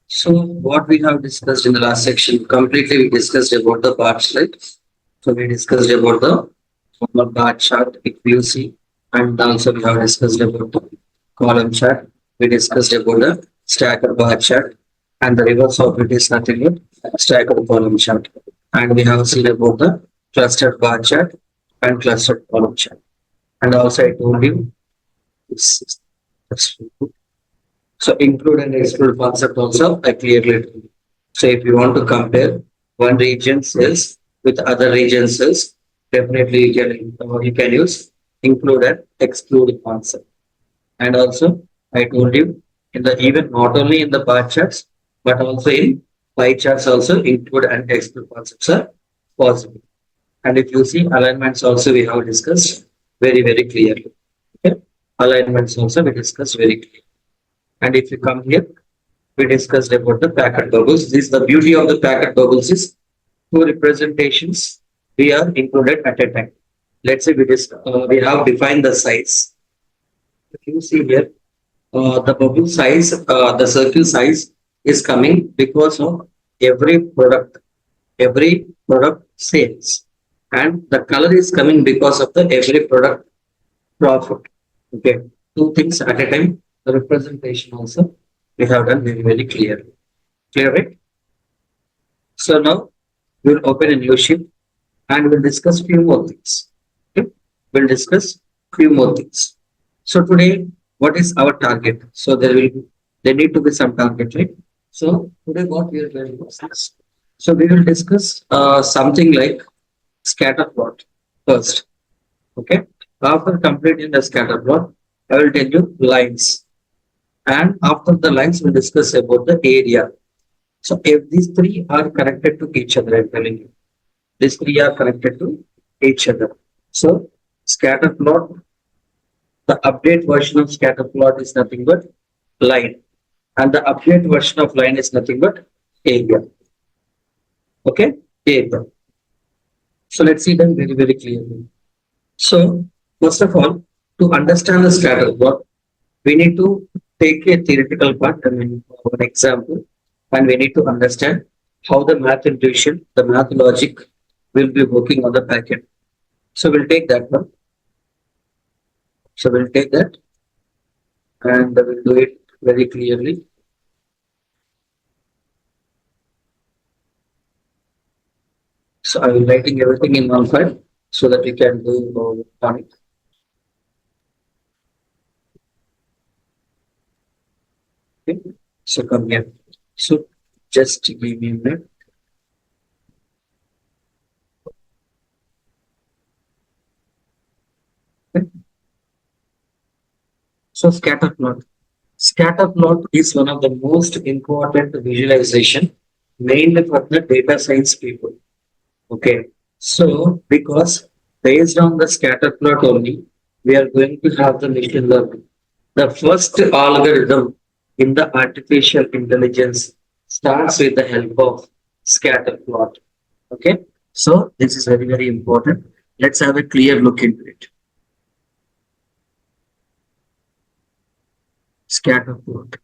So what we have discussed in the last section, completely we discussed about the parts, right? So we discussed about the formal bar chart, if you see, and also we have discussed about the column chart. We discussed about the stacker bar chart, and the reverse of it is nothing but stacker column chart. And we have seen about the clustered bar chart and clustered column chart. And also I told you, it's, that's so include and exclude concept also I clearly told you. So if you want to compare one region sales with other region sales, definitely you can use include and exclude concept. And also I told you in the even not only in the bar charts but also in pie charts also include and exclude concepts are possible. And if you see alignments also we have discussed very clearly. Okay, alignments also we discussed very clearly. And if you come here, we discussed about the packet bubbles. This the beauty of the packet bubbles is two representations we are included at a time. Let's say we have defined the size. If you see here, the bubble size, the circle size is coming because of every product, every product sales, and the color is coming because of the every product profit. Okay, two things at a time. The representation also we have done very clearly. Clear, right? So now we will open a new sheet and we'll discuss few more things. Okay? We'll discuss few more things. So today, what is our target? So there need to be some target, right? So today, what we are going to discuss. So we will discuss something like scatter plot first. Okay. After completing the scatter plot, I will tell you lines, and after the lines, we'll discuss about the area. So if these three are connected to each other, I'm telling you, these three are connected to each other. So scatter plot, the update version of scatter plot is nothing but line, and the update version of line is nothing but area. Okay, area. So let's see them very clearly. So first of all, to understand the scatter plot, we need to take a theoretical part, I mean, an example, and we need to understand how the math intuition, the math logic will be working on the backend. So we'll take that one. So we'll take that and we'll do it very clearly. So I will writing everything in one file so that we can do on it. Okay. So come here. So just give me a minute. Okay. So scatter plot. Scatter plot is one of the most important visualization, mainly for the data science people. Okay. So because based on the scatter plot only, we are going to have the machine learning. The first algorithm in the artificial intelligence starts with the help of scatter plot. Okay. So this is very important. Let's have a clear look into it. Scatter plot.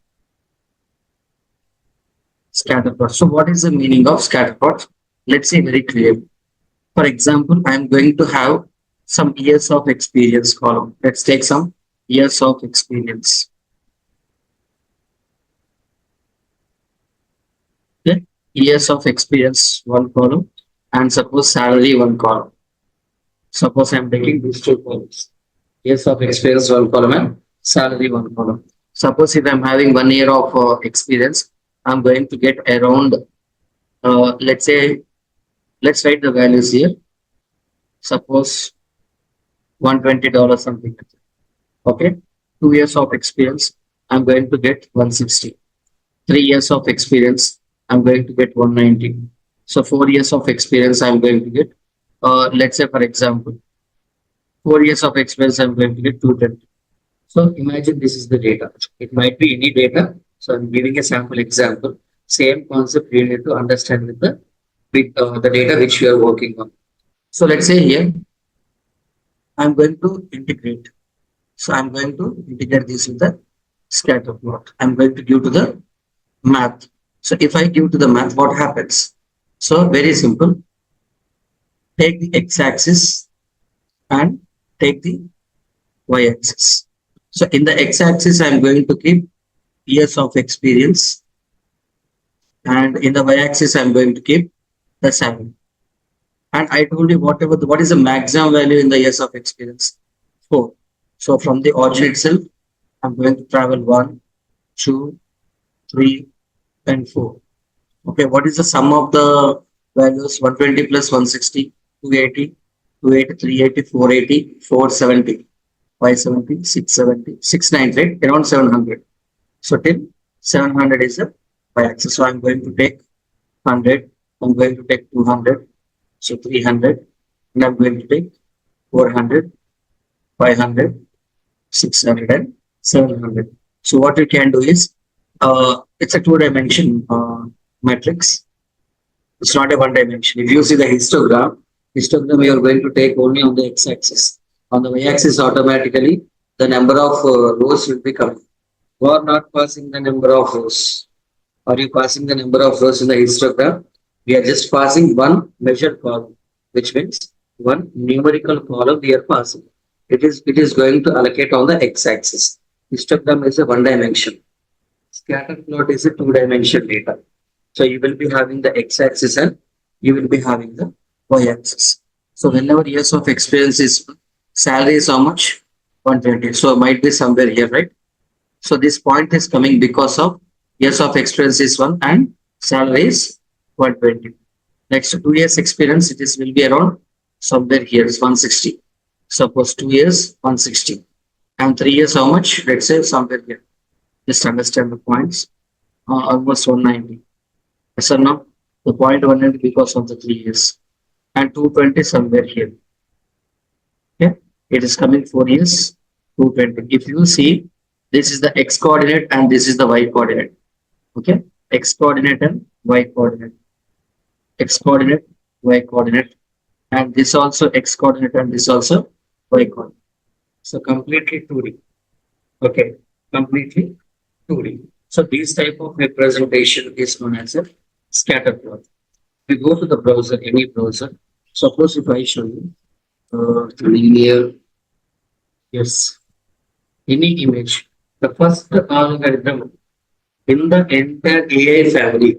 Scatter plot. So what is the meaning of scatter plot? Let's say very clearly. For example, I'm going to have some years of experience column. Let's take some years of experience. Okay. Years of experience, one column, and suppose salary, one column. Suppose I'm taking these two columns. Years of experience, one column, and salary, one column. Suppose if I'm having 1 year of experience, I'm going to get around, let's say, let's write the values here. Suppose $120 something. Okay. 2 years of experience, I'm going to get 160. 3 years of experience, I'm going to get 190. So 4 years of experience, I'm going to get, let's say for example, 4 years of experience, I'm going to get 210. So imagine this is the data. It might be any data. So I'm giving a sample example. Same concept you need to understand with the data which you are working on. So let's say here, I'm going to integrate. So I'm going to integrate this with the scatter plot. I'm going to give to the math. So if I give to the math, what happens? So very simple. Take the x-axis and take the y-axis. So in the x-axis, I'm going to keep years of experience, and in the y-axis, I'm going to keep the salary. And I told you what is the maximum value in the years of experience? 4. So from the origin itself, I'm going to travel 1, 2, 3, and 4. Okay, what is the sum of the values? 120 plus 160, 280, 280, 380, 480, 470, 570, 670, 690, right? Around 700. So till 700 is the y-axis. So I'm going to take 100, I'm going to take 200, so 300, and I'm going to take 400, 500, 600, and 700. So what you can do is, it's a two-dimension matrix. It's not a one dimension. If you see the histogram you are going to take only on the x-axis. On the y-axis, automatically the number of rows will be coming. You are not passing the number of rows. Are you passing the number of rows in the histogram? We are just passing one measured column, which means one numerical column we are passing. It is going to allocate on the x-axis. Histogram is a one dimension. Scatter plot is a two-dimension data. So you will be having the x-axis and you will be having the y-axis. So whenever years of experience is, salary is how much? 120. So might be somewhere here, right? So this point is coming because of years of experience is 1 and salary is 120. Next 2 years experience, it is will be around somewhere here is 160. Suppose 2 years, 160. And 3 years, how much? Let's say somewhere here. Just understand the points. Almost 190. Yes or no? The point 190 because of the 3 years. And 220 somewhere here. Okay. It is coming 4 years, 220. If you see, this is the x coordinate and this is the y coordinate. Okay. X coordinate and y coordinate. X coordinate, y coordinate. And this also x coordinate and this also y coordinate. So completely 2D. Okay. Completely 2D. So this type of representation is known as a scatter plot. We go to the browser, any browser. Suppose if I show you linear, yes, any image, the first algorithm in the entire AI family,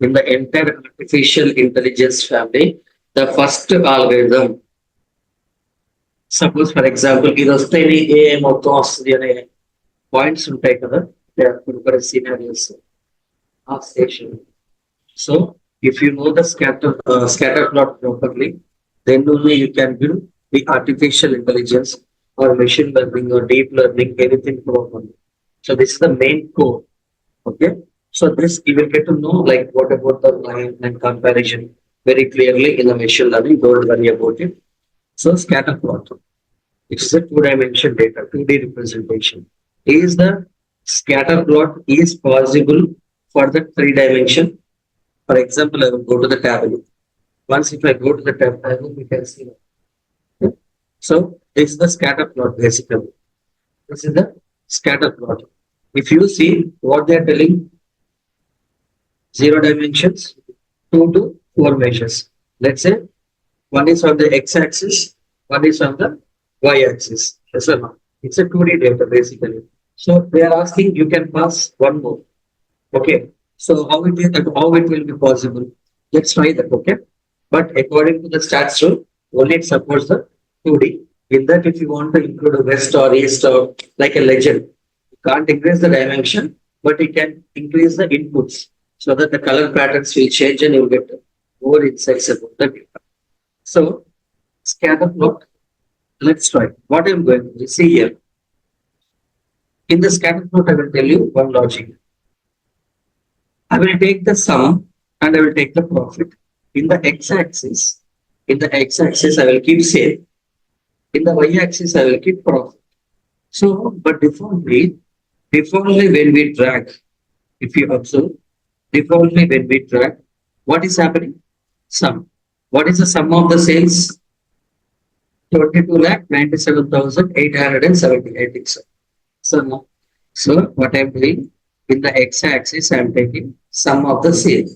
in the entire artificial intelligence family, the first algorithm, suppose for example, ఇది వస్తే ఏ మొత్తం వస్తుంది అనే points ఉంటాయి కదా కొన్ని scenarios ఆ station. So if you know the scatter plot properly, then only you can build the artificial intelligence or machine learning or deep learning, anything properly. So this is the main core. Okay. So this you will get to know like what about the line and comparison very clearly in the machine learning. Don't worry about it. So scatter plot. It's a two-dimension data, 2D representation. Is the scatter plot is possible for the three-dimension? For example, I will go to the Tableau. Once if I go to the Tableau, we can see. Okay. So this is the scatter plot basically. This is the scatter plot. If you see what they are telling, 0 dimensions, 2 to 4 measures. Let's say one is on the x-axis, one is on the y-axis. Yes or no? It's a 2D data basically. So they are asking you can pass one more. Okay. So how it will be possible? Let's try that. Okay. But according to the stats rule, only it supports the 2D. In that, if you want to include a west or east or like a legend, you can't increase the dimension, but you can increase the inputs so that the color patterns will change and you'll get more insights about the data. So scatter plot. Let's try. What I'm going to see here. In the scatter plot, I will tell you one logic. I will take the sum and I will take the profit. In the x-axis, I will keep sale. In the y-axis, I will keep profit. So, but defaultly when we drag, if you observe, defaultly when we drag, what is happening? Sum. What is the sum of the sales? 22,97,870. I think so. So what I'm doing, In the x-axis, I am taking sum of the sale.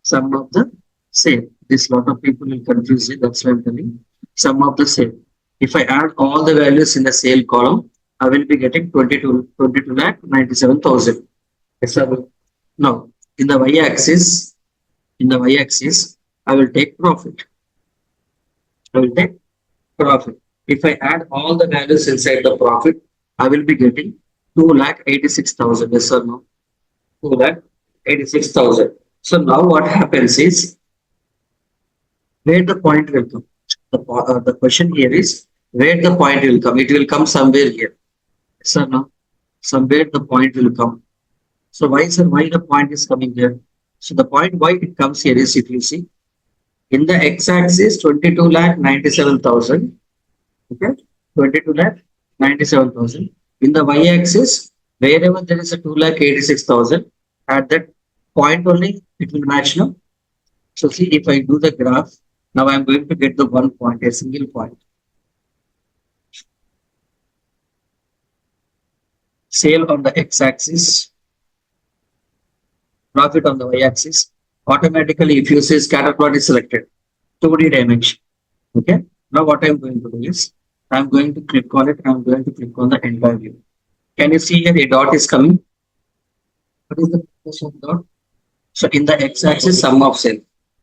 Sum of the sale. This lot of people will confuse it. That's why I'm telling sum of the sale. If I add all the values in the sale column, I will be getting 22 lakh 97,000. Yes, sir. Now, in the y-axis, I will take profit. I will take profit. If I add all the values inside the profit, I will be getting 2,86,000. Yes or no? 2,86,000. So now what happens is where the point will come. The question here is where the point will come. It will come somewhere here. Yes or no? Somewhere the point will come. So why, sir, why the point is coming here? So the point why it comes here is, if you see, in the x-axis 22 lakh 97,000. Okay, 22 lakh 97,000. In the y-axis, wherever there is a 2 lakh 86,000, at that point only it will match now. So see, if I do the graph, now I am going to get the one point, a single point. Sale on the x-axis, profit on the y-axis. Automatically, if you say scatter plot is selected, 2D dimension. Okay. Now what I am going to do is, I am going to click on it. I am going to click on the entire view. Can you see here a dot is coming? What is the purpose of dot? So in the x-axis, sum of sale.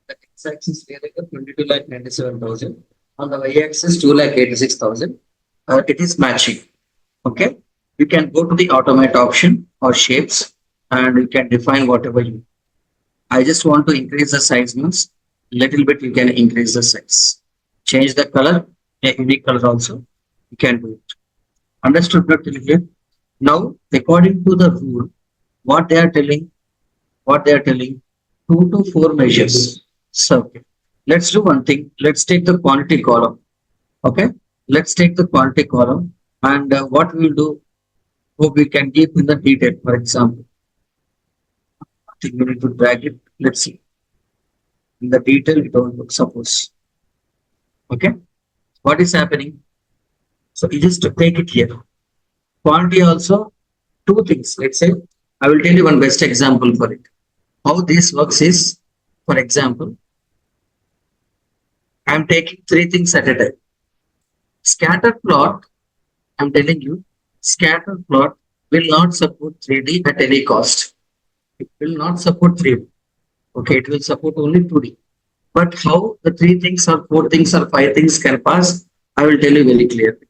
The x-axis where I got 22 lakh 97,000. On the y-axis, 2 lakh 86,000. It is matching. Okay. You can go to the automate option or shapes and you can define whatever you. I just want to increase the size means little bit you can increase the size. Change the color, a unique color also. You can do it. Understood till here? Now, according to the rule, what they are telling, 2 to 4 measures. So, okay. Let's do one thing. Let's take the quantity column. Okay. Let's take the quantity column and what we'll do, we can keep in the detail, for example. I think we need to drag it. Let's see. In the detail, it won't look, suppose. Okay. What is happening? So you just take it here. Quantity also, two things. Let's say, I will tell you one best example for it. How this works is, for example, I am taking 3 things at a time. Scatter plot, I am telling you, scatter plot will not support 3D at any cost. It will not support 3D. Okay, it will support only 2D. But how the 3 things or 4 things or 5 things can pass, I will tell you very clearly.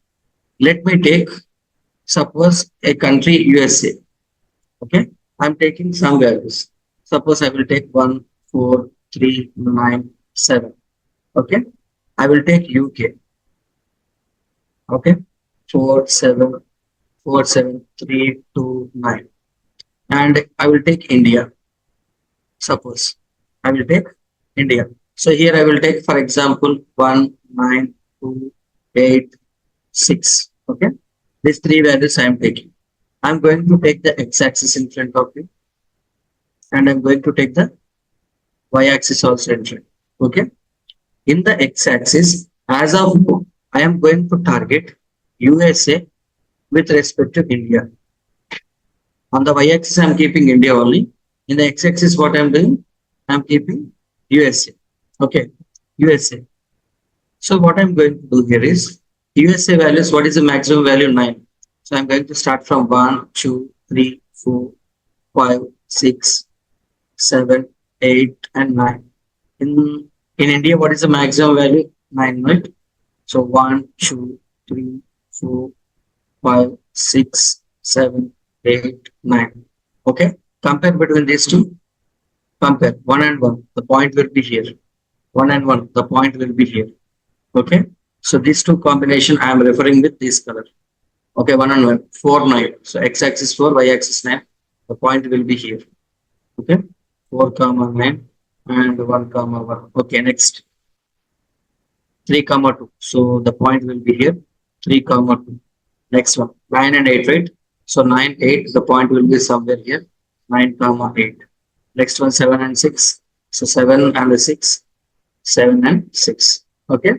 Let me take, suppose, a country USA. Okay, I'm taking some values. Suppose I will take 1, 4, 3, 9, 7. Okay, I will take UK. Okay, 4, 7, 4, 7, 3, 2, 9. And I will take India. Suppose I will take India. So here I will take, for example, 1, 9, 2, 8, 6. Okay, these 3 values I am taking. I'm going to take the x-axis in front of you and I'm going to take the y-axis also in front. Okay. In the x-axis, as of now, I am going to target USA with respect to India. On the y-axis, I am keeping India only. In the x-axis, what I am doing? I am keeping USA. Okay, USA. So what I am going to do here is USA values. What is the maximum value? 9. So I'm going to start from 1, 2, 3, 4, 5, 6, 7, 8, and 9. In India, what is the maximum value? 9, right? So 1, 2, 3, 4, 5, 6, 7, 8, 9. Okay. Compare between these two. Compare 1 and 1. The point will be here. 1 and 1. The point will be here. Okay. So these two combination I am referring with this color. Okay, 1 and 1, 4, 9. So x-axis 4, y-axis 9. The point will be here. Okay, 4, 9 and 1, 1. Okay, next 3, 2. So the point will be here. 3, 2. Next one, 9 and 8, right? So 9, 8. The point will be somewhere here. 9, 8. Next one, 7 and 6. So 7 and 6. 7 and 6. Okay,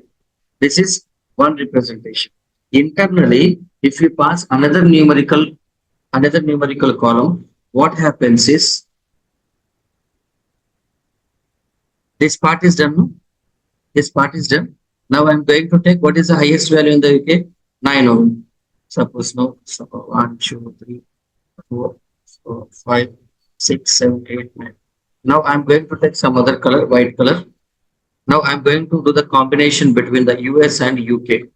this is one representation. Internally, if we pass another numerical column, what happens is this part is done. No? This part is done. Now I'm going to take what is the highest value in the UK? 9 only. Suppose no, so 1, 2, 3, 4, 5, 6, 7, 8, 9. Now I'm going to take some other color, white color. Now I'm going to do the combination between the US and UK.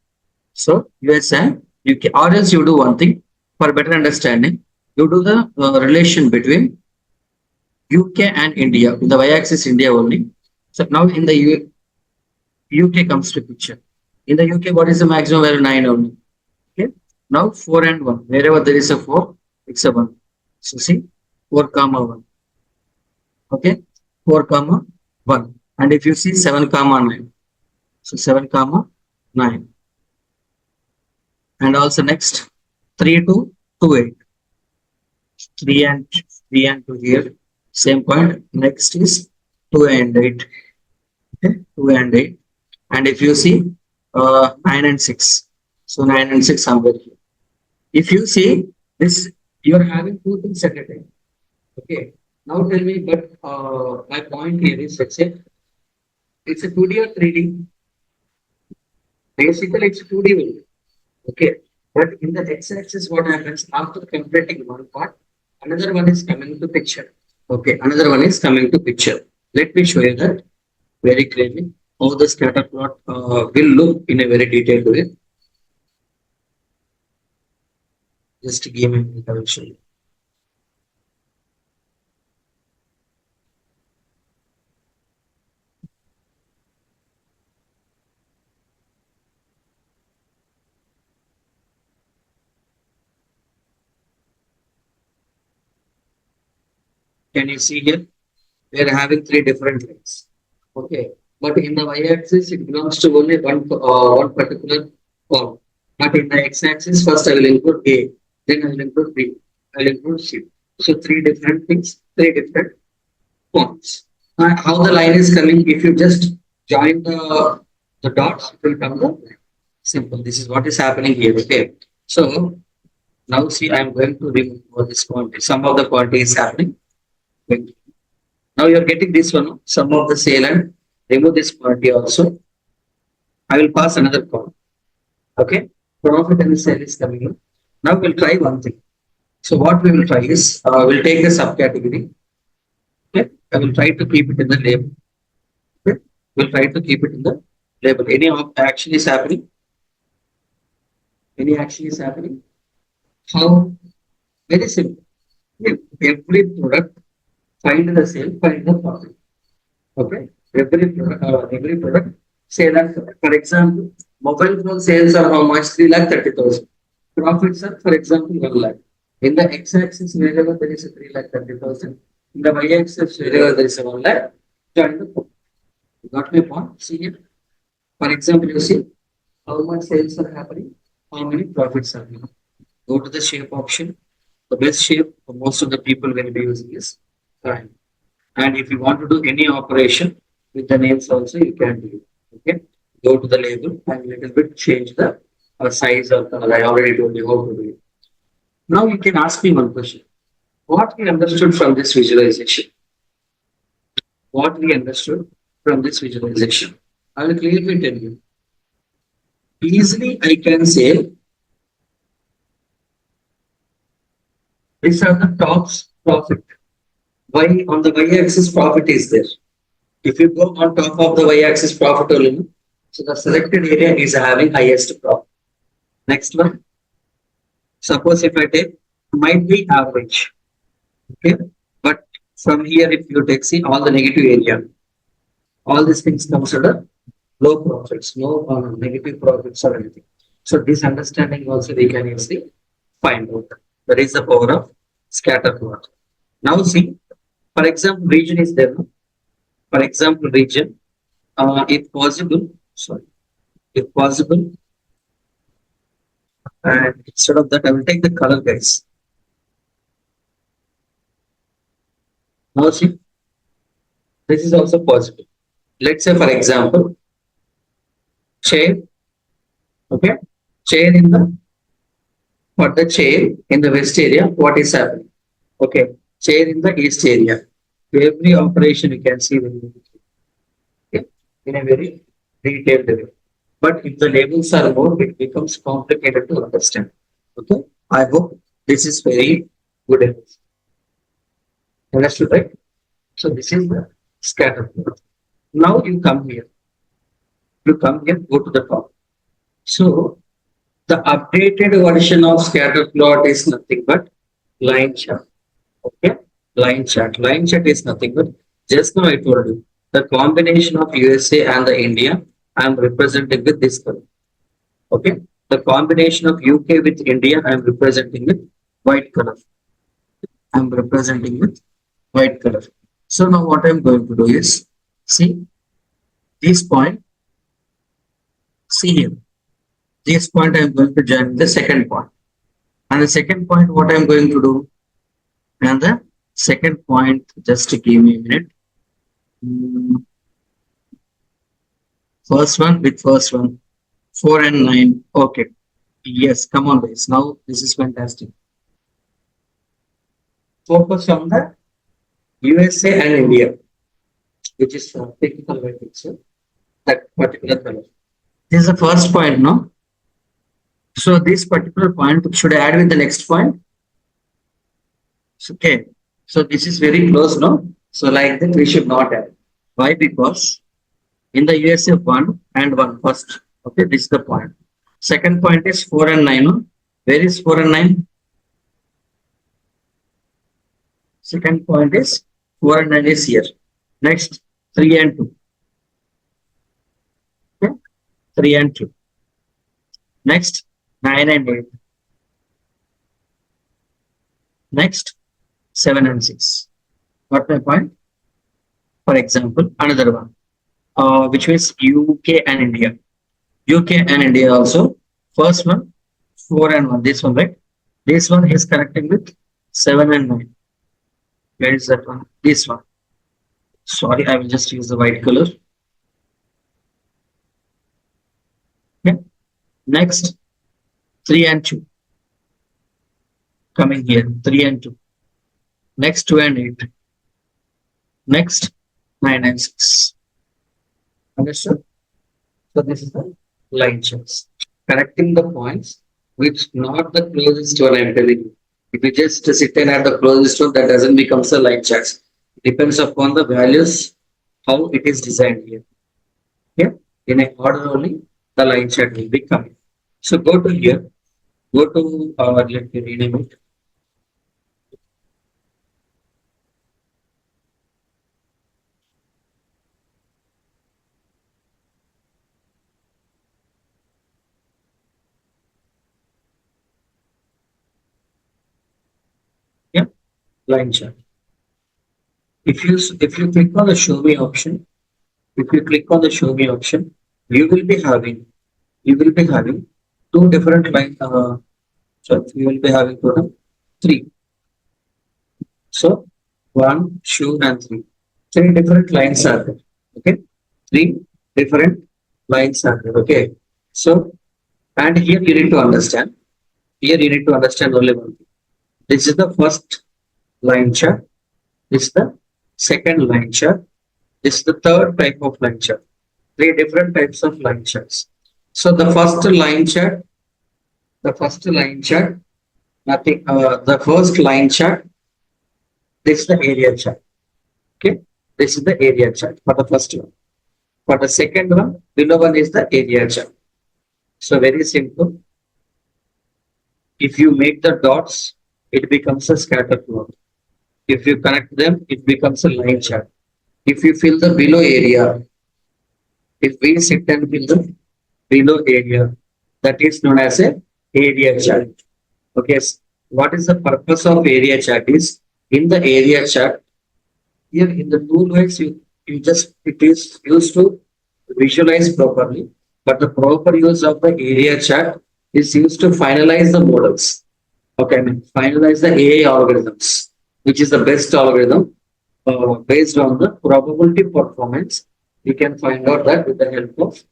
So US and UK, or else you do one thing for better understanding. You do the relation between UK and India. In the y-axis, India only. So now in the UK comes to picture. In the UK, what is the maximum value? 9 only. Okay. Now 4 and 1. Wherever there is a 4, it's a 1. So see, 4 comma 1. Okay. 4 comma 1. And if you see 7 comma 9. So 7 comma 9. And also next 3 to 2 8. 3 and 3 and 2 here. Same point. Next is 2 and 8. Okay. 2 and 8. And if you see 9 and 6. So 9 and 6 somewhere here. If you see this, you are having two things at a time. Okay. Now tell me, but my point here is, let's say it's a 2D or 3D. Basically, it's 2D only. Okay. But in the x-axis, what happens after completing one part, another one is coming to picture. Okay. Another one is coming to picture. Let me show you that very clearly how the scatter plot will look in a very detailed way. Just give me a minute, I will show you. Can you see here? We are having three different lines. Okay. But in the y-axis, it belongs to only one particular form. But in the x-axis, first I will include A, then I will include B, I will include C. So three different things, three different forms. How the line is coming, if you just join the dots, it will come the simple. This is what is happening here. Okay. So now see, I am going to remove all this quantity. Some of the quantity is happening. Now you are getting this one, sum of the sale and remove this quantity also. I will pass another call. Okay. Profit and sale is coming in. Now we'll try one thing. So what we will try is, we'll take the subcategory. Okay. I will try to keep it in the label. Okay. We'll try to keep it in the label. Any action is happening? Any action is happening? How? Very simple. If every product, find the sale, find the profit. Okay. Every product, say that, for example, mobile phone sales are how much? 3,30,000. Profits are, for example, 1 lakh. In the x-axis, wherever there is a 3,30,000, in the y-axis, wherever there is a 1 lakh, join the point. You got my point? See here. For example, you see how much sales are happening, how many profits are happening. Go to the shape option. The best shape for most of the people will be using is triangle. And if you want to do any operation with the names also, you can do it. Okay. Go to the label and little bit change the size or color. I already told you how to do it. Now you can ask me one question. What we understood from this visualization? What we understood from this visualization? I will clearly tell you. Easily I can say these are the tops profit. Why on the y-axis profit is there? If you go on top of the y-axis profit only, so the selected area is having highest profit. Next one. Suppose if I take, might be average. Okay. But from here, if you take, see all the negative area, all these things comes under low profits, no negative profits or anything. So this understanding also we can easily find out. That is the power of scatter plot. Now see, for example, region is there. For example, region, if possible, sorry, if possible, and instead of that, I will take the color, guys. Now see, this is also possible. Let's say, for example, chair, okay, chair in the, for the chair in the west area, what is happening? Okay, chair in the east area. Every operation you can see okay, in a very detailed way. But if the labels are more, it becomes complicated to understand. Okay, I hope this is very good. Understood, right? So this is the scatter plot. Now you come here. You come here, go to the top. So the updated version of scatter plot is nothing but line chart. Okay, line chart. Line chart is nothing but just now I told you the combination of USA and the India. I am representing with this color. Okay, the combination of UK with India. I am representing with white color. I am representing with white color. So now what I am going to do is see this point. See here. This point I am going to join the second point. And the second point, what I am going to do? And the second point, just give me a minute. First one with first one, 4 and 9. Okay. Yes, come on, guys. Now this is fantastic. Focus on the USA and India, which is technical by picture, that particular color. This is the first point, no? So this particular point should add with the next point. Okay. So this is very close, no? So like that we should not add. Why? Because in the USA 1 and 1 first. Okay, this is the point. Second point is 4 and 9. No? Where is 4 and 9? Second point is 4 and 9 is here. Next, 3 and 2. Okay, 3 and 2. Next, 9 and 8. Next, 7 and 6. Got my point? For example, another one, which is UK and India. UK and India also. First one, 4 and 1. This one, right? This one is connecting with 7 and 9. Where is that one? This one. Sorry, I will just use the white color. Okay. Next, 3 and 2. Coming here, 3 and 2. Next, 2 and 8. Next, 9 and 6. Understood? So this is the line charts. Connecting the points which not the closest one I am telling you. If you just sit and add the closest one, that doesn't become a line charts. Depends upon the values, how it is designed here. Yeah, in a order only, the line chart will be coming. So go to here, go to let me rename it. Yeah, line chart. If you click on the show me option, if you click on the show me option, you will be having two different line. So you will be having total 3. So 1, 2, and 3. 3 different lines are there. Okay, 3 different lines are there. Okay, so and here you need to understand. Here you need to understand only one thing. This is the first line chart. This is the second line chart. This is the third type of line chart. 3 different types of line charts. So the first line chart, nothing. The first line chart. This is the area chart. Okay, this is the area chart for the first one. For the second one, below one is the area chart. So very simple. If you make the dots, it becomes a scatter plot. If you connect them, it becomes a line chart. If you fill the below area, if we sit and fill the below area, that is known as a area chart. Okay, what is the purpose of area chart is in the area chart, here in the toolbox, you just it is used to visualize properly, but the proper use of the area chart is used to finalize the models. Okay, I mean finalize the AI algorithms, which is the best algorithm based on the probability performance. You can find out that with the help of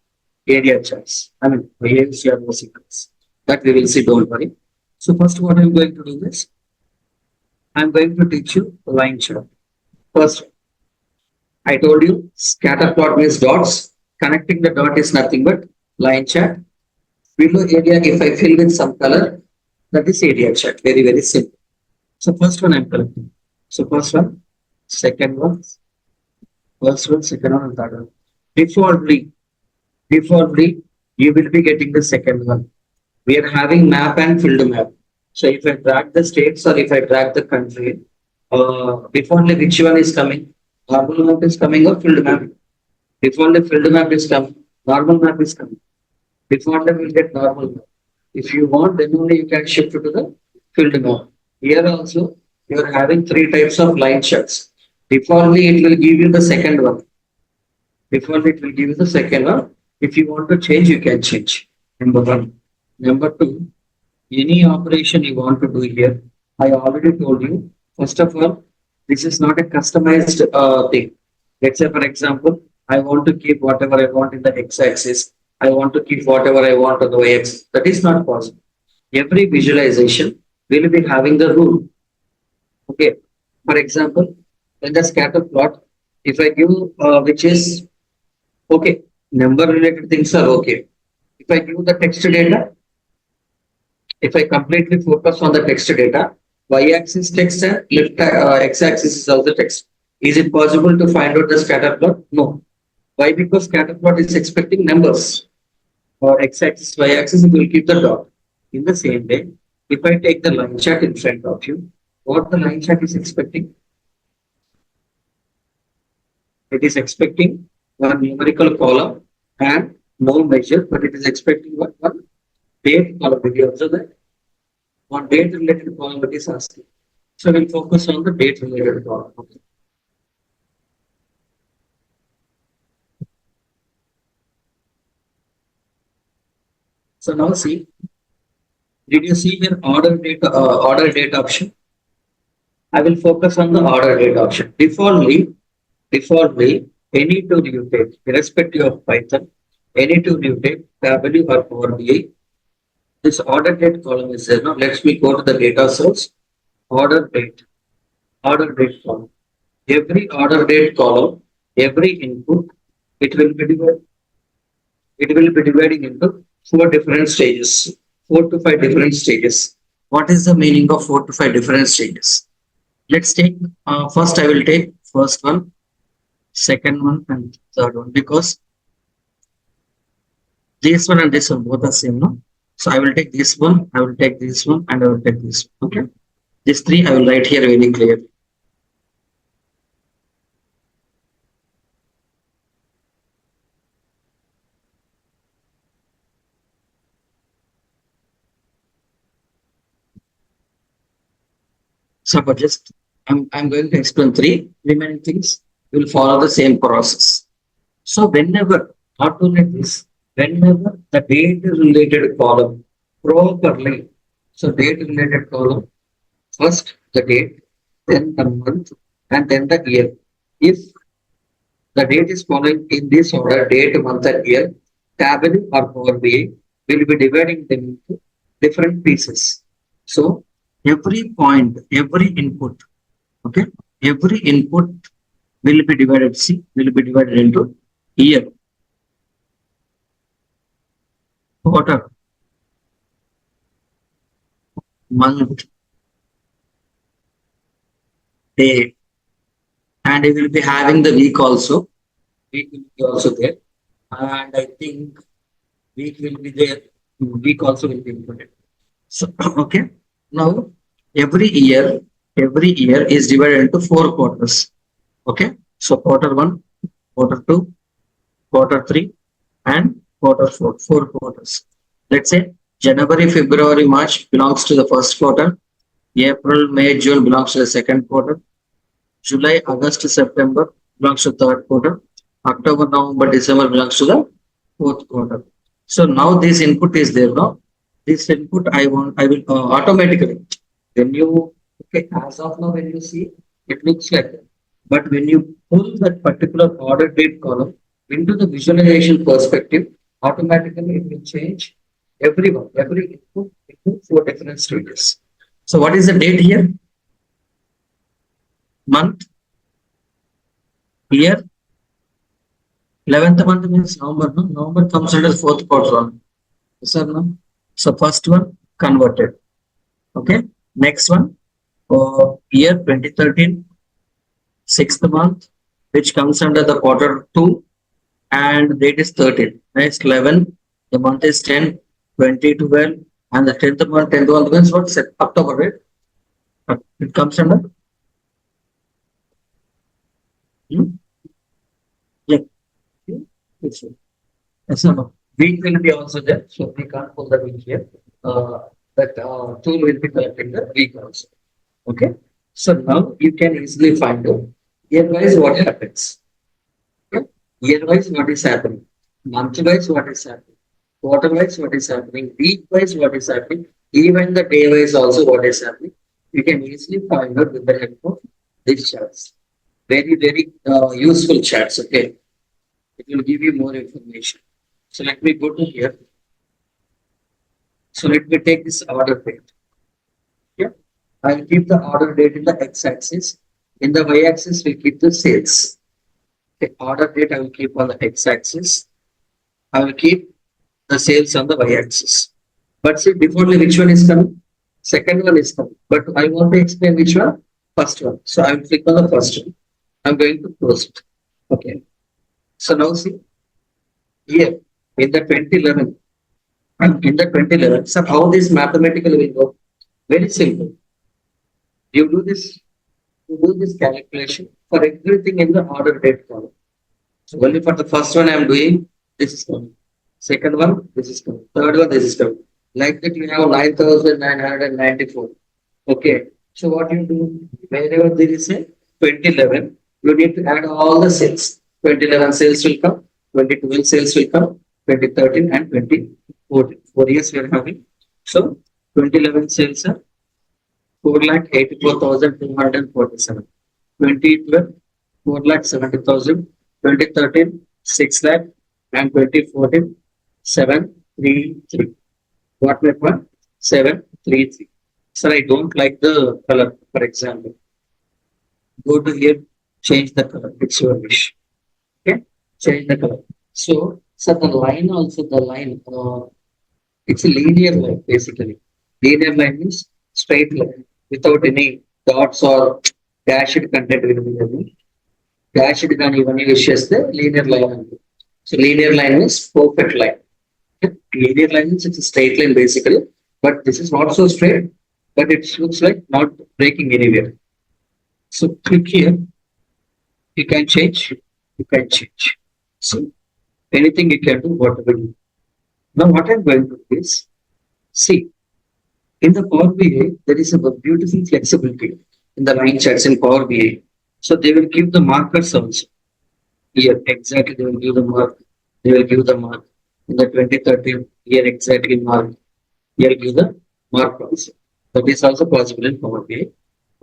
area charts. I mean, AMCR sequence that we will see. Don't worry. So first, what I'm going to do is I'm going to teach you line chart. First, I told you scatter plot means dots. Connecting the dot is nothing but line chart. Below area, if I fill with some color, that is area chart. Very, very simple. So first one I'm collecting. So first one, second one, first one, second one, and third one. Defaultly, you will be getting the second one. We are having map and field map. So if I drag the states or if I drag the country, defaultly which one is coming? Normal map is coming or field map? Defaultly field map is coming. Normal map is coming. Defaultly will get normal map. If you want, then only you can shift to the field map. Here also, you are having three types of line charts. Defaultly, it will give you the second one. Defaultly, it will give you the second one. If you want to change, you can change. Number one. Number two, any operation you want to do here, I already told you. First of all, this is not a customized thing. Let's say, for example, I want to keep whatever I want in the x-axis. I want to keep whatever I want on the y-axis. That is not possible. Every visualization will be having the rule. Okay. For example, in the scatter plot, if I give which is okay, number related things are okay. If I give the text data, if I completely focus on the text data, y-axis text and left x-axis is also text. Is it possible to find out the scatter plot? No. Why? Because scatter plot is expecting numbers. Or x-axis, y-axis, it will keep the dot. In the same way, if I take the line chart in front of you, what the line chart is expecting? It is expecting one numerical column and no measure, but it is expecting one date column. Did you observe that? One date related column it is asking. So we'll focus on the date related column. Okay. So now see, did you see here order date option? I will focus on the order date option. Defaultly, any tool you take, irrespective of Python, any tool you take, Tableau or Power BI, this order date column is there. Now let me go to the data source. Order date column. Every order date column, every input, it will be divided. It will be dividing into four different stages, 4 to 5 different stages. What is the meaning of 4 to 5 different stages? Let's take first. I will take first one, second one, and third one because this one and this one both are same, no? So I will take this one, I will take this one, and I will take this one. Okay. These three I will write here very clearly. So but just I'm going to explain three remaining things. We will follow the same process. So whenever, not only this, whenever the date related column properly, so date related column, first the date, then the month, and then the year. If the date is following in this order, date, month, and year, Tableau or Power BI will be dividing them into different pieces. So every point, every input, okay, every input will be divided, see, will be divided into year, quarter, month, day, and we will be having the week also. Week will be also there, and I think week will be there. Week also will be included. So okay, now every year is divided into 4 quarters. Okay, so quarter one, quarter two, quarter three, and quarter four. 4 quarters. Let's say January, February, March belongs to the first quarter. April, May, June belongs to the second quarter. July, August, September belongs to third quarter. October, November, December belongs to the fourth quarter. So now this input is there. Now this input I will automatically when you okay as of now when you see it looks like that. But when you pull that particular order date column into the visualization perspective, automatically it will change every input into 4 different stages. So what is the date here? month, year. 11th month means November. No? November comes under fourth quarter only. Yes or no? So first one converted. Okay. Next one, year 2013, sixth month, which comes under the quarter two, and date is 13. Next 11, the month is 10, 20, 12, and the 10th month means what? October, right? It comes under. Hmm? Yeah. It's, yes or no? Week will be also there, so we can't pull the week here. That tool will be collecting the week also. Okay. So now you can easily find out year-wise what happens. Okay? Year-wise what is happening. Month-wise what is happening. Quarter-wise what is happening. Week-wise what is happening. Even the day-wise also what is happening. You can easily find out with the help of these charts. Very, very useful charts. Okay. It will give you more information. So let me go to here. So let me take this order date. Yeah. I'll keep the order date in the x-axis. In the y-axis, we keep the sales. The order date I will keep on the x-axis. I will keep the sales on the y-axis. But see, defaultly which one is coming? Second one is coming. But I want to explain which one? First one. So I will click on the first one. I'm going to close it. Okay. So now see, here in the 2011, in the 2011, so how this mathematically will go? Very simple. You do this calculation for everything in the order date column. So only for the first one I am doing, this is coming. Second one, this is coming. Third one, this is coming. Like that you have 9,994. Okay. So what you do, wherever there is a 2011, you need to add all the sales. 2011 sales will come, 2012 sales will come, 2013 and 2014. 4 years we are having. So 2011 sales are 4,84,247. 2012, 4,70,000. 2013, 6 lakh, and 2014, 733. What my point? 733. Sir, I don't like the color, for example. Go to here, change the color. It's your wish. Okay, change the color. So, the line also, the line, it's a linear line basically. Linear line means straight line without any dots or dashed content will be there. Dashed కానీ ఇవన్నీ use చేస్తే linear line అంటారు. So linear line means perfect line. Linear line means it's a straight line basically, but this is not so straight, but it looks like not breaking anywhere. So click here, you can change, you can change. So anything you can do, whatever you do. Now what I'm going to do is, see, in the Power BI, there is a beautiful flexibility in the line charts in Power BI. So they will give the markers also. Here, exactly, they will give the mark. They will give the mark. In the 2013, here exactly mark. Here give the mark also. That is also possible in Power BI.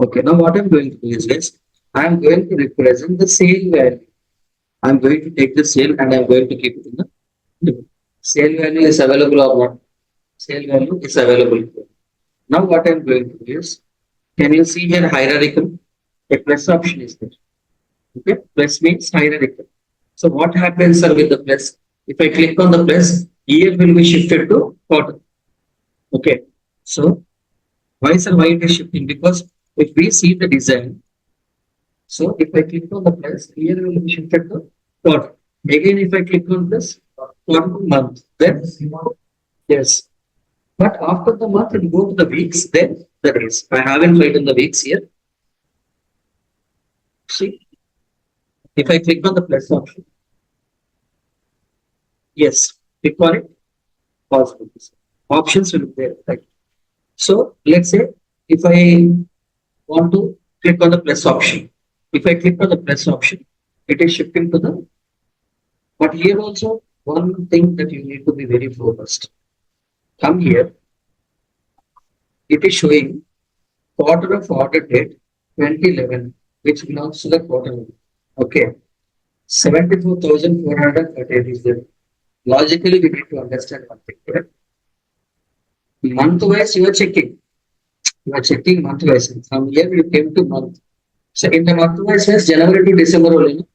Okay, now what I'm going to do is this. I'm going to represent the sale value. I'm going to take the sale and I'm going to keep it in the sale value is available or not. Sale value is available. Now what I'm going to do is, can you see here hierarchical? A plus option is there. Okay, plus means hierarchical. So what happens sir with the plus? If I click on the plus, year will be shifted to quarter. Okay, so why sir, why it is shifting? Because if we see the design, so if I click on the plus, year will be shifted to quarter. Again, if I click on this, quarter to month, then yes. But after the month, it will go to the weeks, then the days. I haven't written the weeks here. See, if I click on the plus option, yes, click on it, possibilities. Options will be there, right? So let's say if I want to click on the plus option, if I click on the plus option, it is shifting to the, but here also one thing that you need to be very focused. Come here, it is showing quarter of order date 2011, which belongs to the quarter. Okay, 74,438 is there. Logically, we need to understand one thing. Correct? Month wise, you are checking. You are checking month wise. From here, you came to month. So in the month wise says January to December only.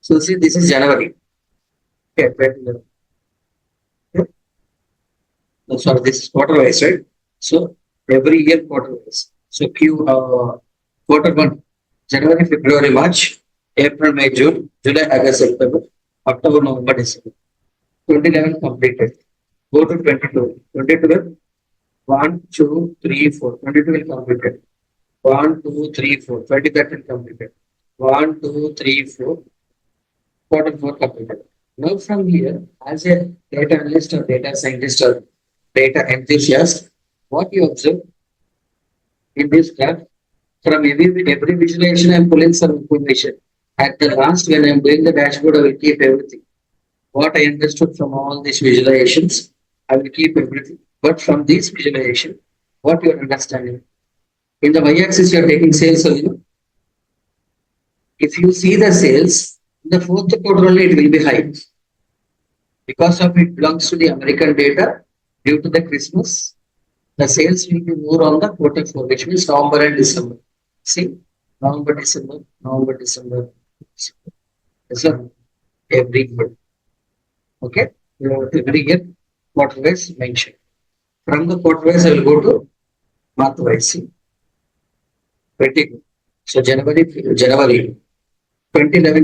So see, this is January. Okay, okay. No, sorry, this is quarter wise, right? So every year quarter wise. So quarter one, January, February, March, April, May, June, July, August, September, October, November, December. 2011 completed. Go to 22. 2012, 1, 2, 3, 4. 2012 completed. 1, 2, 3, 4. 2013 completed. 1, 2, 3, 4. Quarter 4 completed. Now from here, as a data analyst or data scientist or data enthusiast, what you observe in this graph, from every visualization, I'm pulling some information. At the last, when I'm doing the dashboard, I will keep everything. What I understood from all these visualizations, I will keep everything. But from this visualization, what you are understanding? In the y-axis, you are taking sales only. If you see the sales, in the fourth quarter only it will be high. Because of it belongs to the American data, due to the Christmas, the sales will be more on the quarter four, which means November and December. See, November, December, November, December. So every year. Okay. Every year, quarter wise mentioned. From the quarter wise, I will go to month wise. See, pretty good. So January, 2011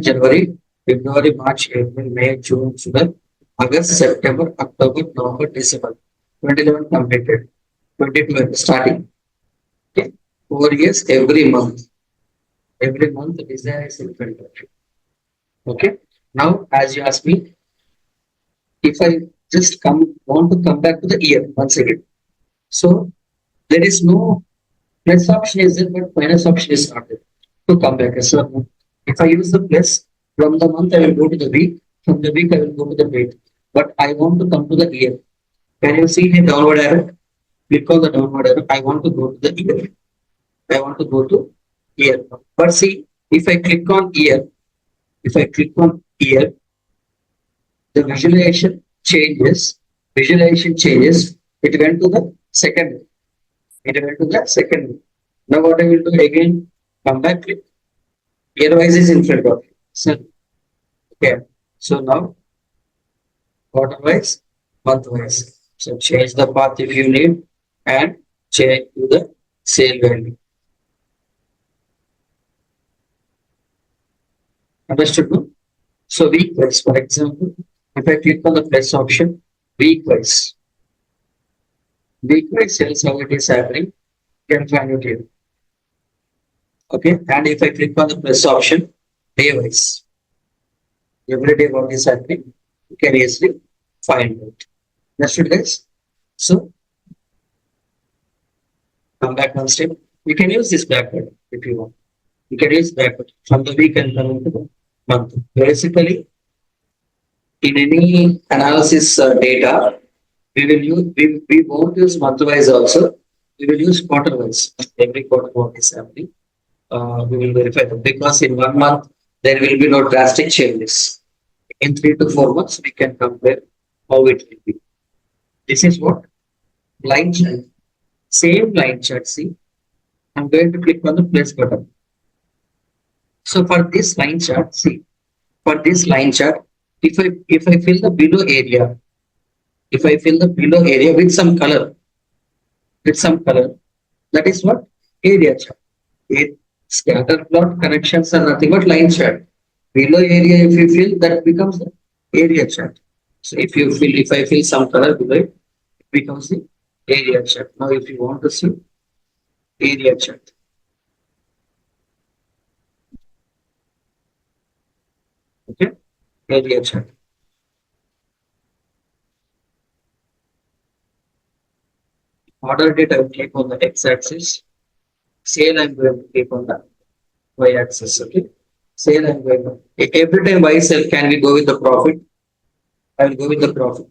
January, February, March, April, May, June, July, August, September, October, November, December. 2011 completed. 2012 starting. Okay. 4 years every month. Every month the design is in front of you. Okay. Now, as you ask me, if I just want to come back to the year once again. So there is no plus option is there, but minus option is not there to come back. So if I use the plus from the month, I will go to the week. From the week, I will go to the date. But I want to come to the year. Can you see the downward arrow? Click on the downward arrow. I want to go to the year. I want to go to year. But see, if I click on year, if I click on year, the visualization changes. It went to the second. It went to the second. Now what I will do again, come back, click. Year wise is in front of you. So, okay. So now quarter wise, month wise. So change the path if you need and change to the sale value. Understood? No? So week wise, for example, if I click on the plus option, week wise sales how it is happening, you can find it here. Okay, and if I click on the plus option, day wise, every day what is happening, you can easily find it. Understood, guys? So come back one step. You can use this backward if you want. You can use backward from the week and come into the month. Basically, in any analysis data, we won't use month wise also. We will use quarter wise. Every quarter what is happening. We will verify that because in 1 month there will be no drastic changes. In 3 to 4 months we can compare how it will be. This is what line chart. Same line chart. See, I'm going to click on the plus button. So for this line chart, see, for this line chart, if I fill the below area, if I fill the below area with some color, that is what area chart. It scatter plot connections are nothing but line chart. Below area, if you fill, that becomes the area chart. So if I fill some color below it, it becomes the area chart. Now, if you want to see area chart, okay, area chart. Order date, I will keep on the x-axis. Sale, I'm going to keep on the y-axis. Okay. Sale, I'm going to. Every time Y sell, can we go with the profit? I will go with the profit.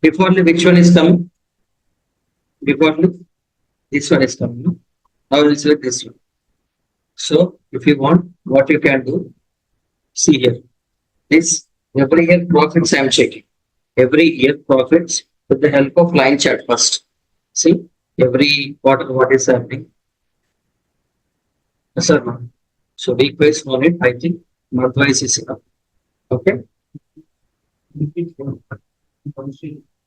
Defaultly, which one is coming? Defaultly, this one is coming. No? Now we'll select this one. So, if you want, what you can do, see here. This every year profits I am checking. Every year profits with the help of line chart first. See, every quarter what is happening. Yes, sir. Ma'am. So week wise on it, I think month wise is enough. Okay.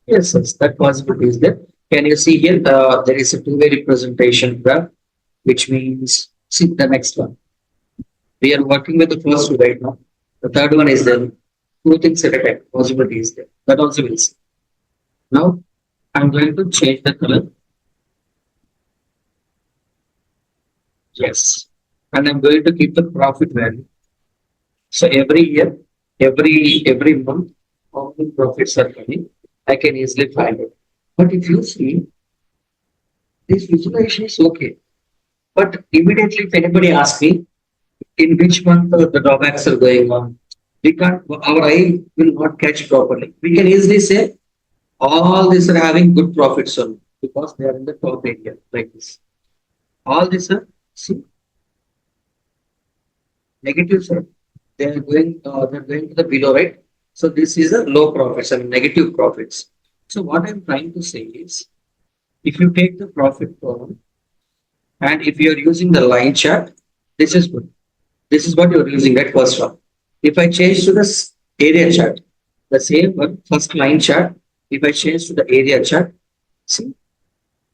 Yes, yes, that possibility is there. Can you see here? There is a two-way representation graph, which means see the next one. We are working with the first two right now. The third one is there. Two things at a time. Possibility is there. That also will see. Now I'm going to change the color. Yes. And I'm going to keep the profit value. So every year, every month, how many profits are coming, I can easily find it. But if you see, this visualization is okay. But immediately, if anybody asks me in which month the drawbacks are going on, we can't. Our eye will not catch properly. We can easily say all these are having good profits on because they are in the top area like this. All these are see negative side. They're going to the below, right? So this is a low profits and negative profits. So what I'm trying to say is, if you take the profit column and if you're using the line chart, this is good. This is what you're using, that first one. If I change to this area chart, the same one, first line chart, if I change to the area chart, see,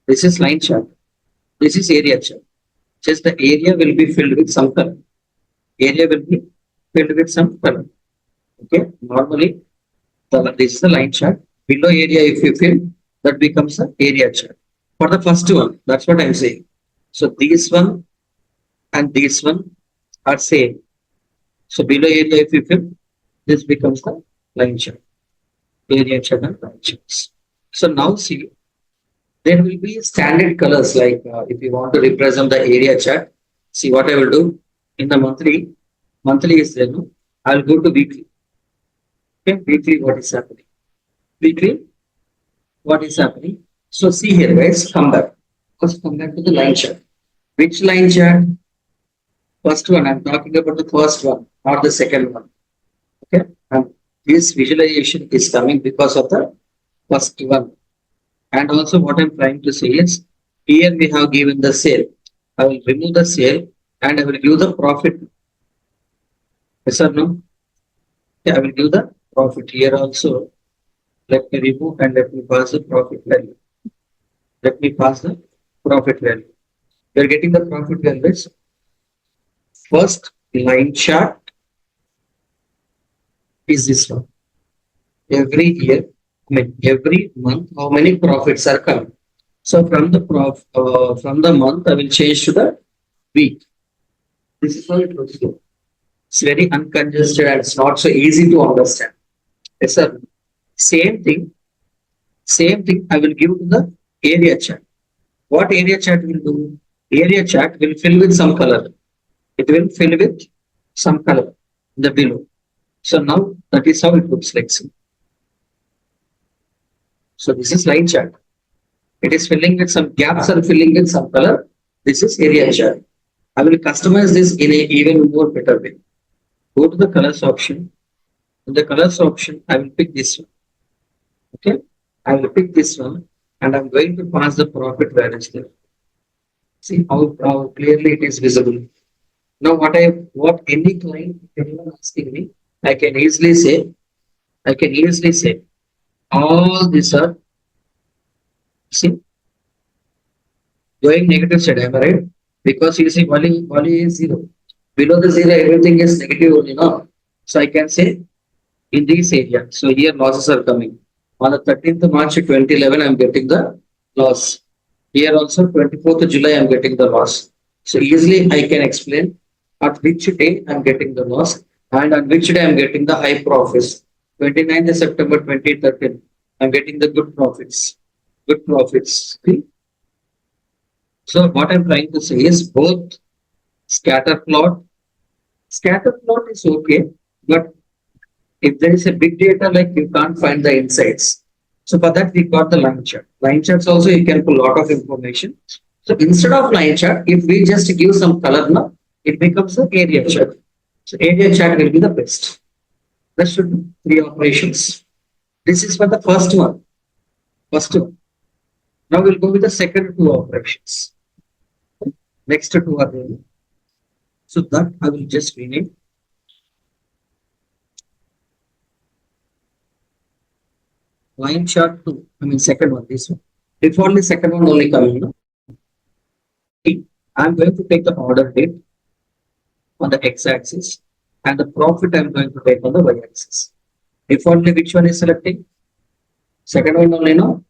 this is line chart, this is area chart. Just the area will be filled with some color. Area will be filled with some color. Okay, normally this is the line chart. Below area, if you fill, that becomes the area chart. For the first one, that's what I'm saying. So this one and this one are same. So below area, if you fill, this becomes the line chart. Area chart and line charts. So now see, there will be standard colors like if you want to represent the area chart, see what I will do in the monthly is there, no? I'll go to weekly. Okay, weekly, what is happening? Weekly, what is happening? So see here, guys, come back. First, come back to the line chart. Which line chart? First one, I'm talking about the first one, not the second one. Okay, and this visualization is coming because of the first one. And also, what I'm trying to say is, here we have given the sale. I will remove the sale and I will give the profit. Yes or no? Yeah, I will give the profit here also. Let me remove and let me pass the profit value. Let me pass the profit value. We are getting the profit values. First line chart is this one. Every year, I mean every month, how many profits are coming? So from the month, I will change to the week. This is how it looks like. It's very uncongested and it's not so easy to understand. Yes, sir. Same thing, same thing I will give to the area chart. What area chart will do? Area chart will fill with some color. It will fill with some color in the below. So now that is how it looks like. See. So this is line chart. It is filling with some gaps are filling with some color. This is area chart. I will customize this in a even more better way. Go to the colors option. In the colors option, I will pick this one. Okay, I will pick this one and I'm going to pass the profit values there. See how clearly it is visible. Now what any client, if anyone asking me, I can easily say, I can easily say all these are see going negative side, am I right? Because you see volume is zero. Below the zero, everything is negative only now. So I can say in this area. So here losses are coming. On the 13th of March 2011, I'm getting the loss. Here also 24th of July, I'm getting the loss. So easily I can explain at which day I'm getting the loss and on which day I'm getting the high profits. 29th of September 2013, I'm getting the good profits. Good profits. See? So what I'm trying to say is both scatter plot. Scatter plot is okay, but if there is a big data, like you can't find the insights. So for that, we got the line chart. Line charts also, you can put a lot of information. So instead of line chart, if we just give some color now, it becomes the area chart. So area chart will be the best. That should be three operations. This is for the first one. First one. Now we'll go with the second two operations. Next two are there. So that I will just rename line chart 2. I mean second one, this one. Defaultly second one only coming. No? I'm going to take the order date on the x-axis and the profit I'm going to take on the y-axis. Defaultly which one is selecting? Second one only, no?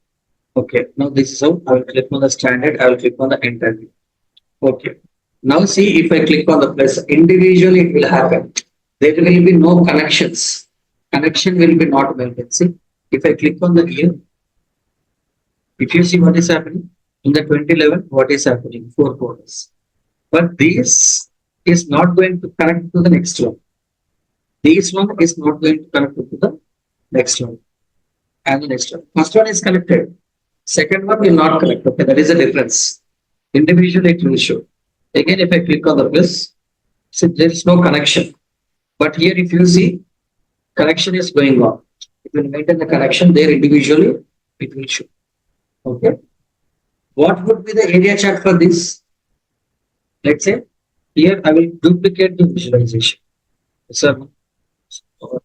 Okay, now this is how I will click on the standard, I will click on the enter. Okay. Now see if I click on the plus, individually it will happen. There will be no connections. Connection will be not maintained. See, if I click on the year, if you see what is happening in the 2011, what is happening? 4 quarters. But this is not going to connect to the next one. This one is not going to connect to the next one. And the next one. First one is connected. Second one will not connect. Okay, that is the difference. Individually it will show. Again, if I click on the plus, see there is no connection. But here if you see, connection is going on. It will maintain the connection there individually, it will show. Okay. What would be the area chart for this? Let's say here I will duplicate the visualization. So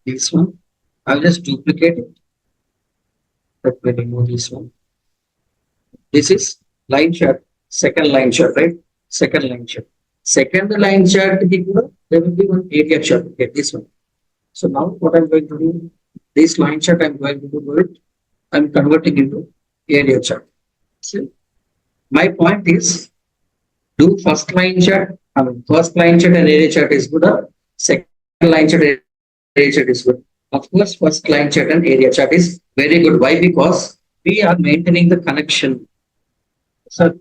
this one, I'll just duplicate it. Let me remove this one. This is line chart, second line chart, right? Second line chart. Second line chart, there will be one area chart. Okay, this one. So now what I'm going to do, this line chart I'm going to do it. I'm converting into area chart. See, my point is do first line chart. I mean, first line chart and area chart is good. Second line chart and area chart is good. Of course, first line chart and area chart is very good. Why? Because we are maintaining the connection. So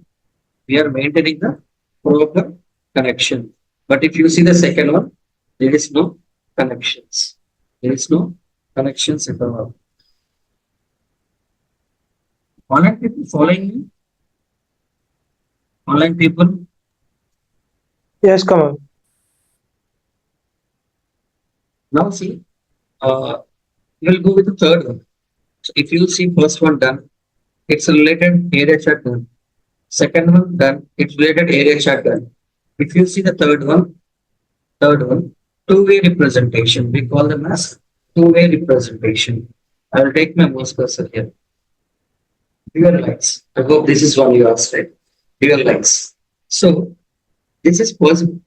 we are maintaining the proper connection. But if you see the second one, there is no connections. There is no connections at all. Online people following me? Online people? Yes, come on. Now see, we'll go with the third one. So if you see first one done, it's related area chart done. Second one done, it's related area chart done. If you see the third one, two-way representation. We call them as two-way representation. I will take my mouse cursor here. Dual lines. I hope this is one you asked, right? Dual lines. So this is possible.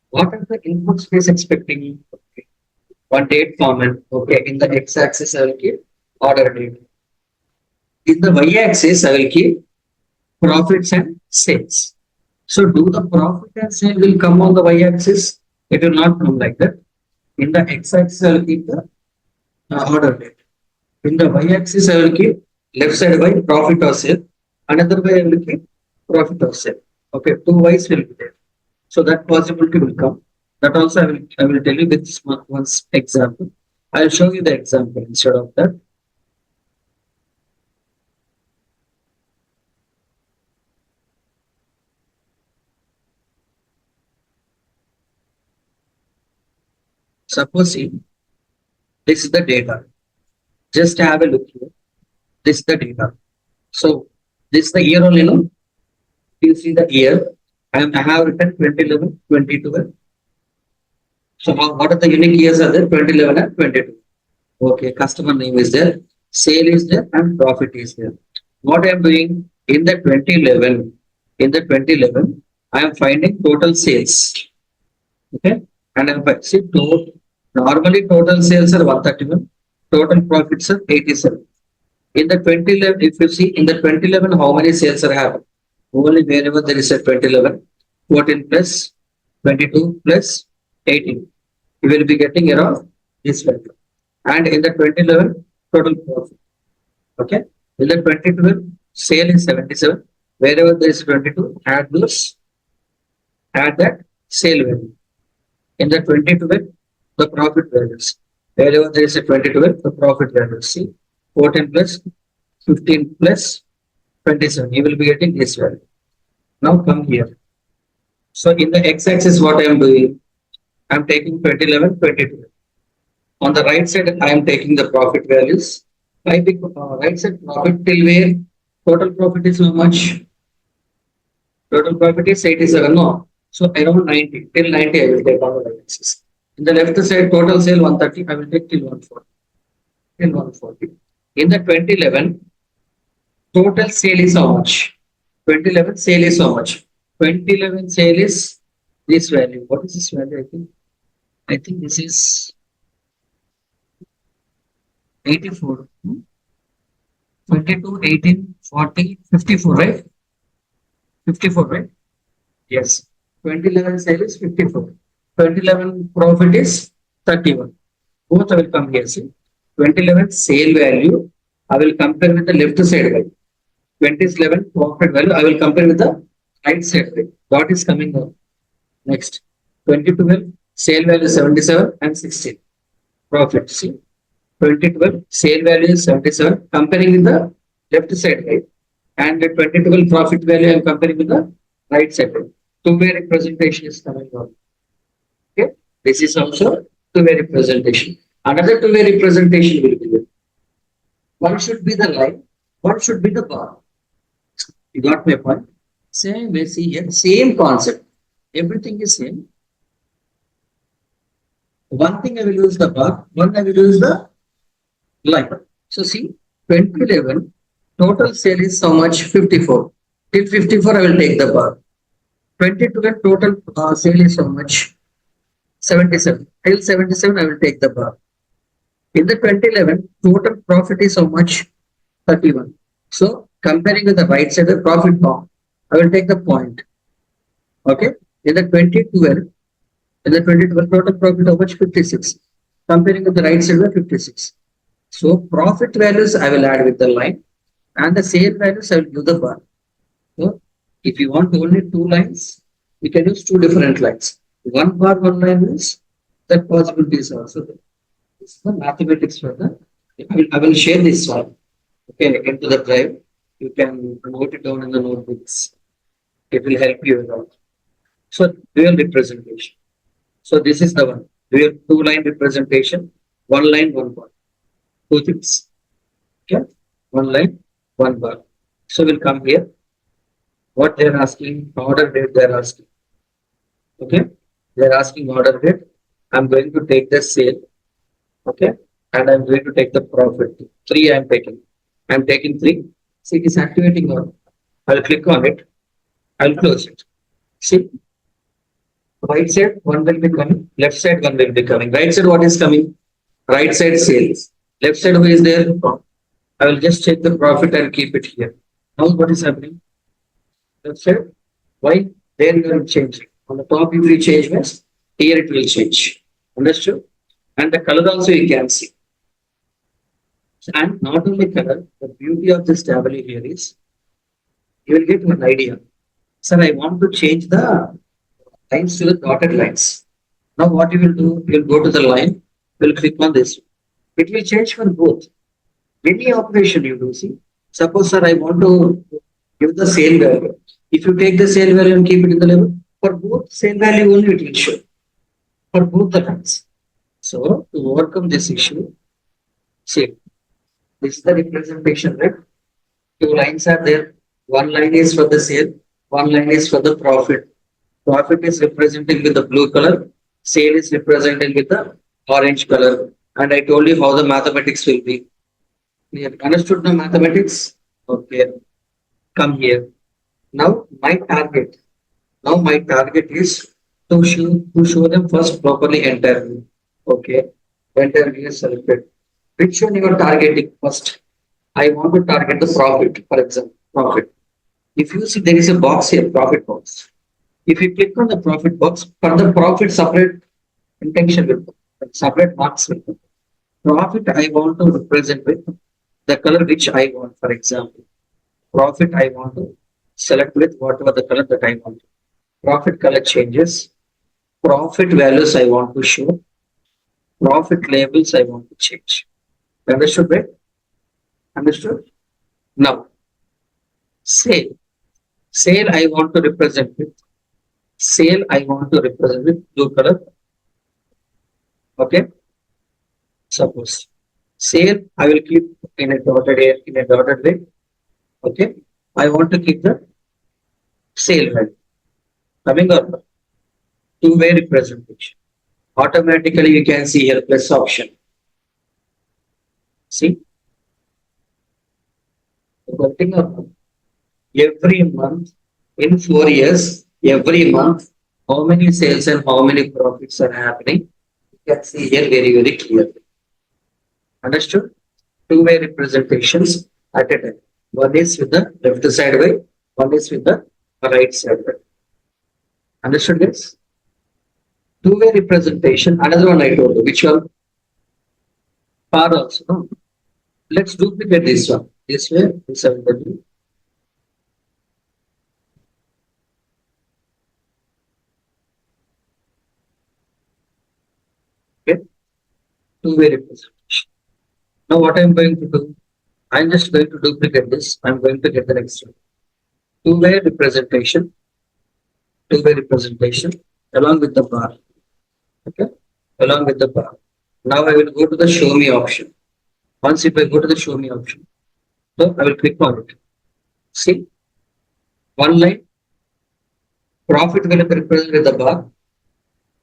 What are the input space expecting? Okay. One date format. Okay. In the x-axis, I will keep order date. In the y-axis, I will keep profits and sales. So do the profit and sale will come on the y-axis? It will not come like that. In the x-axis, I will keep the order date. In the y-axis, I will keep left side by profit or sale. Another way I will keep profit or sale. Okay, two y's will be there. So that possibility will come. That also I will tell you with this one's example. I will show you the example instead of that. Suppose this is the data. Just have a look here. This is the data. So this is the year only, no? You see the year. I have written 2011, 2012. So what are the unique years are there? 2011 and 22. Okay, customer name is there, sale is there, and profit is there. What I am doing in the 2011, I am finding total sales. Okay, and I'm see normally total sales are 131, total profits are 87. In the 2011, if you see in the 2011, how many sales are happening? Only wherever there is a 2011, 14 plus 22 plus 18. You will be getting around this value. And in the 2011, total profit. Okay. In the 2012, sale is 77. Wherever there is 22, add that sale value. In the 2012, the profit values. Wherever there is a 2012, the profit values. See, 14 plus 15 plus 27. You will be getting this value. Now come here. So in the x-axis, what I am doing, I am taking 2011, 2012. On the right side, I am taking the profit values. Right side profit till where total profit is how much? Total profit is 87. No, So around 90, till 90 I will take on the axis. In the left side, total sale 130, I will take till 140. Till 140. In the 2011, total sale is how much? 2011 sale is how much? 2011 sale is this value. What is this value? I think this is 84. 22, 18, 40, 54, right? 54, right? Yes. 2011 sale is 54. 2011 profit is 31. Both I will come here. See, 2011 sale value, I will compare with the left side value. 2011 profit value, I will compare with the right side value. What is coming now? Next. 2012 sale value 77 and 16. Profit. See, 2012 sale value is 77. Comparing with the left side value. And the 2012 profit value, I am comparing with the right side value. Two-way representation is coming out. Okay. This is also two-way representation. Another two-way representation will be there. One should be the line, one should be the bar. You got my point? Same way, see here, same concept. Everything is same. One thing I will use the bar, one I will use the line. So see, 2011, total sale is how much? 54. Till 54, I will take the bar. 2012, total sale is how much? 77. Till 77, I will take the bar. In the 2011, total profit is how much? 31. So comparing with the right side, the profit bar, I will take the point. Okay. In the 2012, total profit how much? 56. Comparing with the right side, the 56. So profit values I will add with the line, and the sale values I will give the bar. So if you want only two lines, we can use two different lines. One bar, one line is that possibility is also there. This is the mathematics for the. I will share this one. Okay, into the drive. You can note it down in the notebooks. It will help you a lot. So dual representation. So this is the one. Dual two-line representation. One line, one bar. Two things. Okay, one line, one bar. So we'll come here. What they're asking, order date they're asking. Okay, they're asking order date. I'm going to take the sale. Okay, and I'm going to take the profit. Three I'm taking. I'm taking three. See, it is activating on. I'll click on it. I'll close it. See, right side one will be coming. Left side one will be coming. Right side what is coming? Right side sales. Left side who is there? I will just check the profit and keep it here. Now what is happening? Left side. Why? There you are changing. On the top you will change means here it will change. Understood? And the color also you can see. And not only color, the beauty of this table here is you will get one idea. Sir, I want to change the lines to the dotted lines. Now what you will do, you will go to the line, you will click on this. It will change for both. Any operation you do, see. Suppose, sir, I want to give the sale value. If you take the sale value and keep it in the level, for both sale value only it will show. For both the lines. So to overcome this issue, see, this is the representation, right? Two lines are there. One line is for the sale, one line is for the profit. Profit is representing with the blue color, sale is representing with the orange color. And I told you how the mathematics will be. We have understood the mathematics? Okay. Come here. Now my target. Now my target is to show them first properly entire view. Okay. Entire view is selected. Which one you are targeting first? I want to target the profit, for example. Profit. If you see there is a box here, profit box. If you click on the profit box, for the profit separate intention will come, separate marks will come. Profit I want to represent with the color which I want, for example. Profit I want to select with whatever the color that I want. Profit color changes. Profit values I want to show. Profit labels I want to change. Understood, right? Understood? Now, sale. Sale I want to represent with. Sale I want to represent with blue color. Okay. Suppose sale I will keep in a dotted way. Okay. I want to keep the sale value. Coming up. two-way representation. Automatically you can see here plus option. See, getting up every month in 4 years, every month, how many sales and how many profits are happening. You can see here very, very clearly. Understood? Two-way representations at a time. One is with the left side way, one is with the right side way. Understood this? Two-way representation, another one I told you, which one? Par also. No? Let's duplicate this one. This way, this I will do. Okay? Two-way representation. Now what I'm going to do? I'm just going to duplicate this. I'm going to get the next one. Two-way representation. Two-way representation along with the bar. Okay? Along with the bar. Now I will go to the show me option. Once if I go to the show me option, so I will click on it. See, one line, profit will be represented with the bar,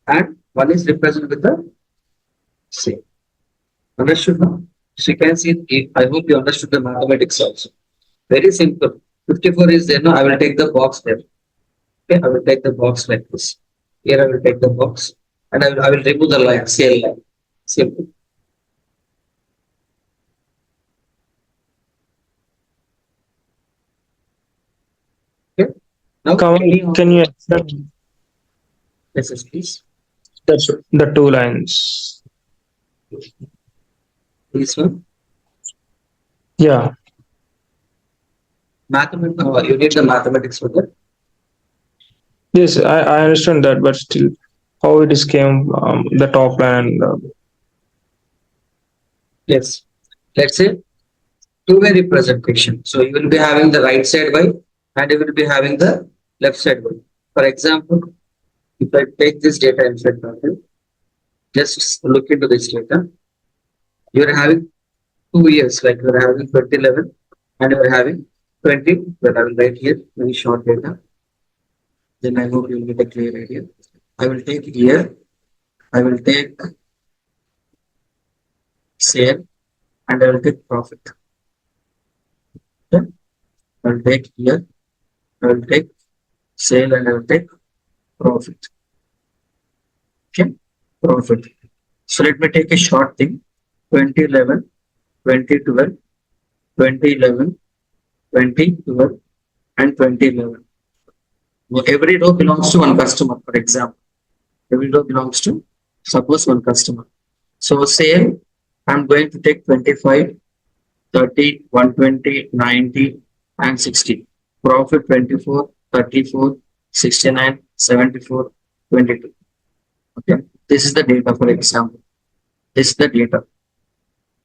and one is represented with the same. Understood now? So you can see, I hope you understood the mathematics also. Very simple. 54 is there now. I will take the box there. Okay, I will take the box like this. Here I will take the box and I will remove the line, sale line. Simple. Okay. Now, Can you accept yes, please. the two lines? This one. Yeah. Mathematics. You need the mathematics for that. Yes, I understand that, but still, how it is came the top line. Yes. Let's say two-way representation. So you will be having the right side y and you will be having the left side y. For example, if I take this data in front of you, just look into this data. You are having 2 years, like you are having 2011 and you are having 20. Well, I will write here very short data. Then I hope you will get a clear idea. I will take year. I will take sale and I will take profit. Okay? I will take year. I will take sale and I will take profit. Okay, profit. So let me take a short thing. 2011, 2012, 2011, 2012, and 2011. Now, every row belongs to one customer, for example. Every row belongs to, suppose, one customer. So sale, I'm going to take 25, 30, 120, 90, and 60. Profit 24, 34, 69, 74, 22. Okay, this is the data, for example. This is the data.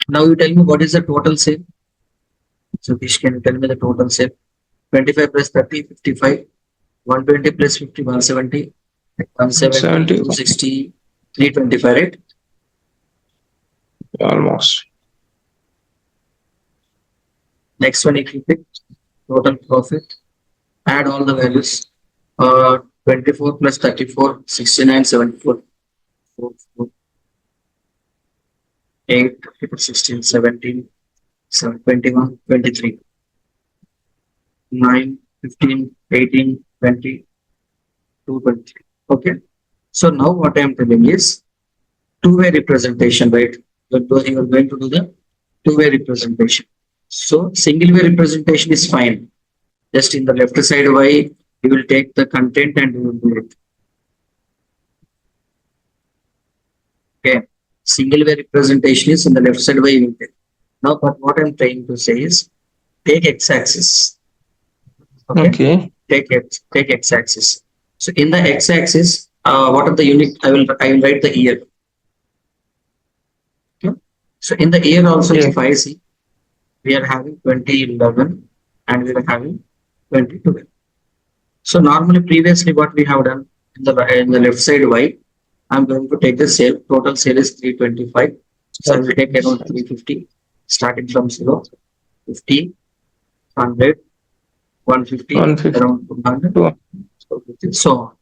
Now you tell me what is the total sale. So Kish, can you tell me the total sale? 25 plus 30, 55. 120 plus 50, 170. 170, 260, 325, right? Almost. Next one, if you pick total profit, add all the values. 24 plus 34, 69, 74. 4, 4, 8, 16, 17, 7, 21, 23. 9, 15, 18, 20, 23. Okay. So now what I am telling is two-way representation, right? You are going to do the two-way representation. So single-way representation is fine. Just in the left side y, you will take the content and you will do it. Okay. Single-way representation is in the left side y you will take. Now, but what I'm trying to say is take x-axis. Okay. Take x-axis. So in the x-axis, what are the unit? I will write the year. Okay. So in the year also, if I see, we are having 2011 and we are having 2012. So normally, previously, what we have done in the left side y, I'm going to take the sale. Total sale is 325. So I will take around 350, starting from 0, 50, 100, 150, 150. around 200, so on.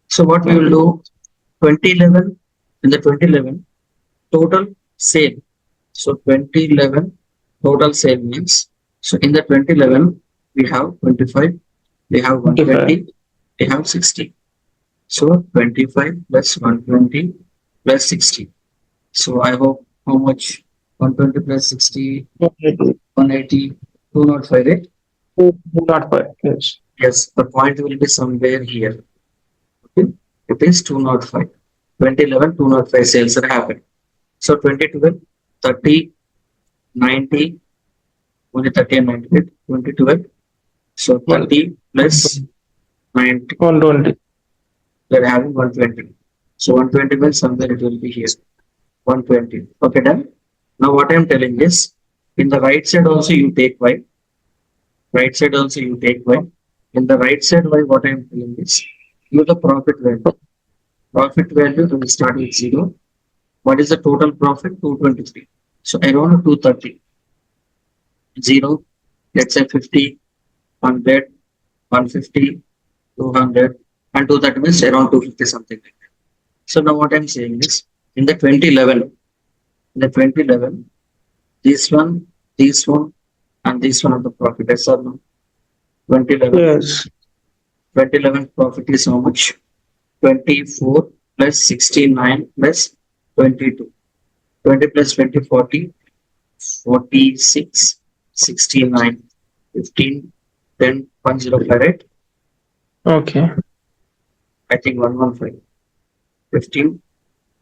So what we will Okay. do, 2011, in the 2011 total sale. So 2011 total sale means, so in the 2011 we have 25, we have 25. 120, we have 60. So 25 plus 120 plus 60. So I hope how much, 120 plus 60, 180. 180, 205, right? Not five. Yes. Yes, the point will be somewhere here. Okay, it is 205. 2011, 205 sales are happened. So 2012, 30, 90, only 30 and 90, right? 2012. So One 30 plus 90, 120. we are having 120. So 120 means somewhere it will be here. 120. Okay, done. Now what I am telling is, in the right side also you take y, right side also you take y. In the right side y, what I am telling is, give the profit value. Profit value will start with 0. What is the total profit? 223. So around 230. 0, let's say 50, 100, 150, 200, and 230 means around 250 something like that. So now what I'm saying is, in the 2011, in the 2011, this one, and this one of the profit. Yes or no? 2011, Yes. 2011 profit is how much? 24 plus 69 plus 22. 20 plus 20, 40, 46, 69, 15, 10, 105, right? Okay. I think 115, 15,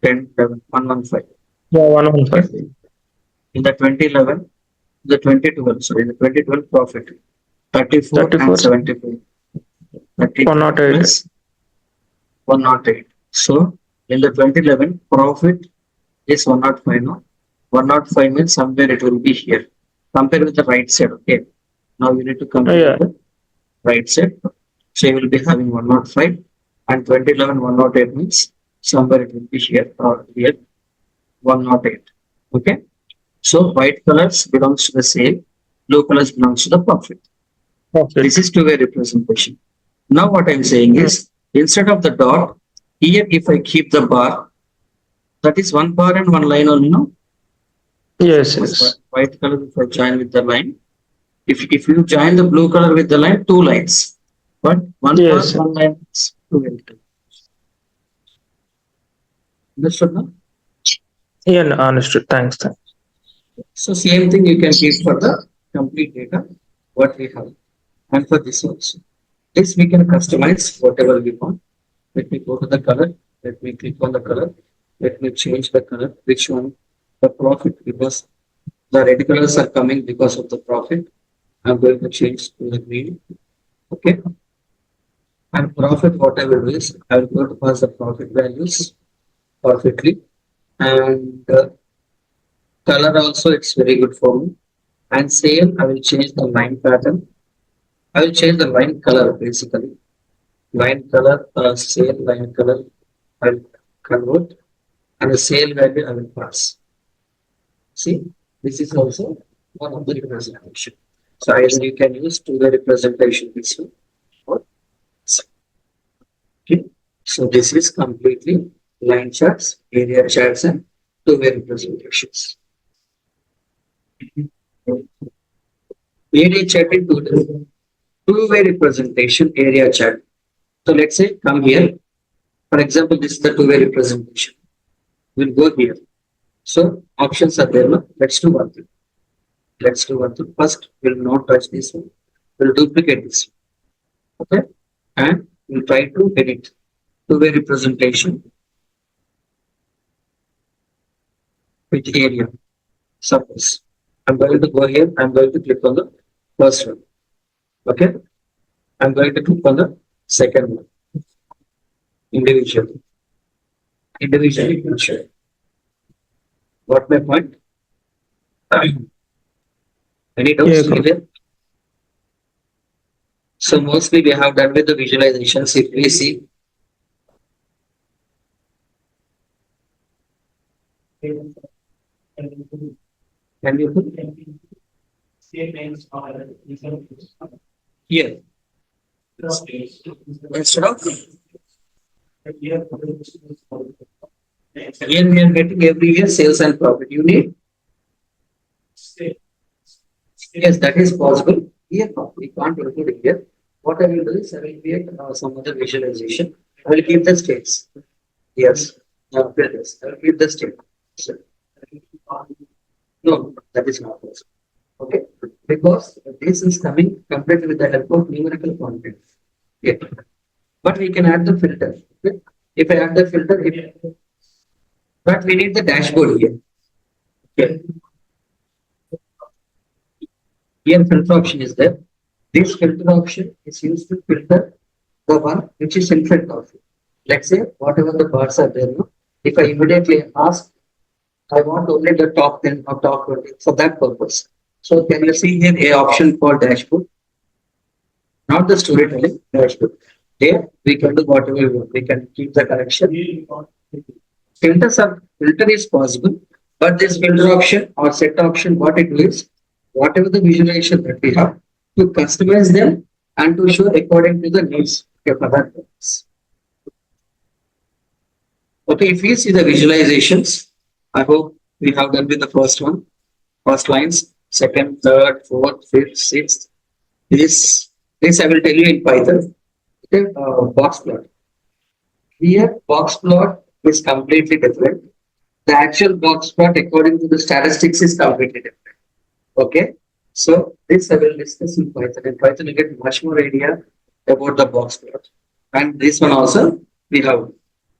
10, 11, 115. Yeah, Okay. 115. In the 2011, the 2012, sorry, the 2012 profit, 34 and 34. 74. 34 108. plus 108. So in the 2011, profit is 105. No? 105 means somewhere it will be here. Compare with the right side. Okay. Now you need to compare with Yeah. the right side. So you will be having 105 and 2011 108 means somewhere it will be here or here 108. Okay. So white colors belongs to the sale, blue colors belongs to the profit. This Profit. is two-way representation. Now what I'm saying Mm. is, instead of the dot, here if I keep the bar, that is one bar and one line only, no? Yes. Suppose Yes. white color if I join with the line. If you join the blue color with the line, two lines. But one bar, Yes. one line is two way. Understood now? Yeah. No, understood. Thanks. Thanks. So same thing you can keep for the complete data, what we have. And for this also. This we can customize whatever we want. Let me go to the color. Let me click on the color. Let me change the color. Which one? The profit, because the red colors are coming because of the profit. I'm going to change to the green. Okay. And profit, what I will do is I will go to pass the profit values perfectly. And color also, it's very good for me. And sale, I will change the line pattern. I will change the line color basically. Line color, sale line color, I'll convert, and the sale value I will pass. See, this is also one of the representation. So either you can use two-way representation this one or this one. Okay. So this is completely line charts, area charts, and two-way representations. Area chart in two-way representation, area chart. So let's say come here. For example, this is the two-way representation. We'll go here. So options are there. No? Let's do one thing. Let's do one thing. First, we'll not touch this one. We'll duplicate this one. Okay. And we'll try to edit two-way representation with area. Suppose I'm going to go here. I'm going to click on the first one. Okay. I'm going to click on the second one. Individually. Individually, we'll share. Got my point? Any Yeah. doubts? Clear? So mostly we have done with the visualizations. If we see, can you put here instead of Here we are getting every year sales and profit. You need, yes, that is possible. Here, no, we can't include it here. What I will do is I will create some other visualization. I will keep the states. Yes. Filters. I will keep the state. So, no, that is not possible. Okay. Because this is coming compared with the help of numerical content. Yeah. But we can add the filter. Okay. If I add the filter, but we need the dashboard here. Okay. Here filter option is there. This filter option is used to filter the one which is in front of you. Let's say whatever the bars are there, no? If I immediately ask, I want only the top 10 or top 20 for that purpose. So can you see here a option called dashboard? Not the storytelling dashboard. There we can do whatever we want. We can keep the connection. Filter is possible, but this filter option or set option, what it is, whatever the visualization that we have, to customize them and to show according to the needs of other purpose. Okay, if you see the visualizations, I hope we have done with the first one, first lines, second, third, fourth, fifth, sixth. This I will tell you in Python. Okay, box plot. Here, box plot is completely different. The actual box plot, according to the statistics, is completely different. Okay, so this I will discuss in Python. In Python, you get much more idea about the box plot, and this one also we have.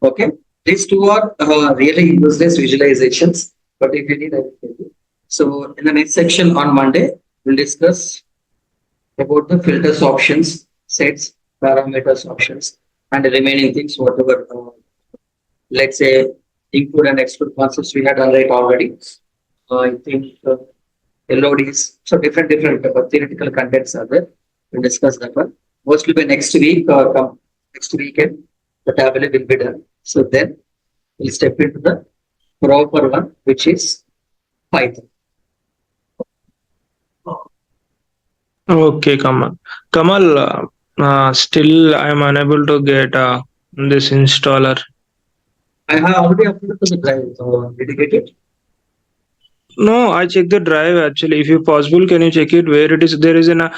Okay, these two are really useless visualizations, but if you need, I will tell you. So in the next section on Monday, we'll discuss about the filters options, sets, parameters options, and the remaining things, whatever, let's say, include and exclude concepts we had done right already. I think LODs, so different theoretical contents are there. We'll discuss that one. Mostly by next week or next weekend, the tablet will be done. So then we'll step into the proper one, which is Python. Okay, Kamal. Kamal, still I am unable to get this installer. I have already uploaded to the drive. Did you get it? No, I checked the drive actually. If you possible, can you check it where it is? There is an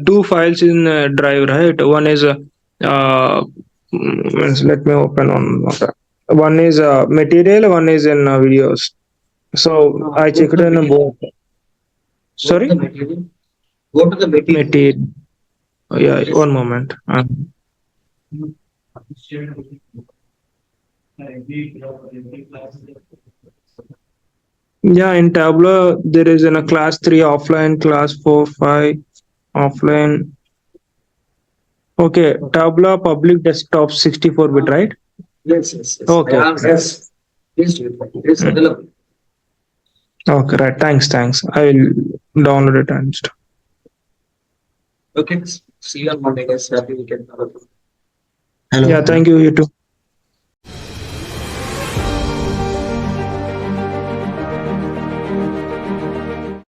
two files in drive, right? One is let me open on. One is material, one is in videos. So I Go to checked the in material. both. Go to Sorry, the material. Go to the material. material. Oh, yeah, Yes. one moment. Yeah, in Tableau there is in a class 3 offline, class 4, 5 offline. Okay, Tableau public desktop 64-bit, right? Yes. I Okay, am, okay. yes. Please do it. It is Mm. available. Okay, right. Thanks. I will download it and stuff. Okay. See you on Monday, guys. Happy weekend. Yeah, Hello. thank you. You too.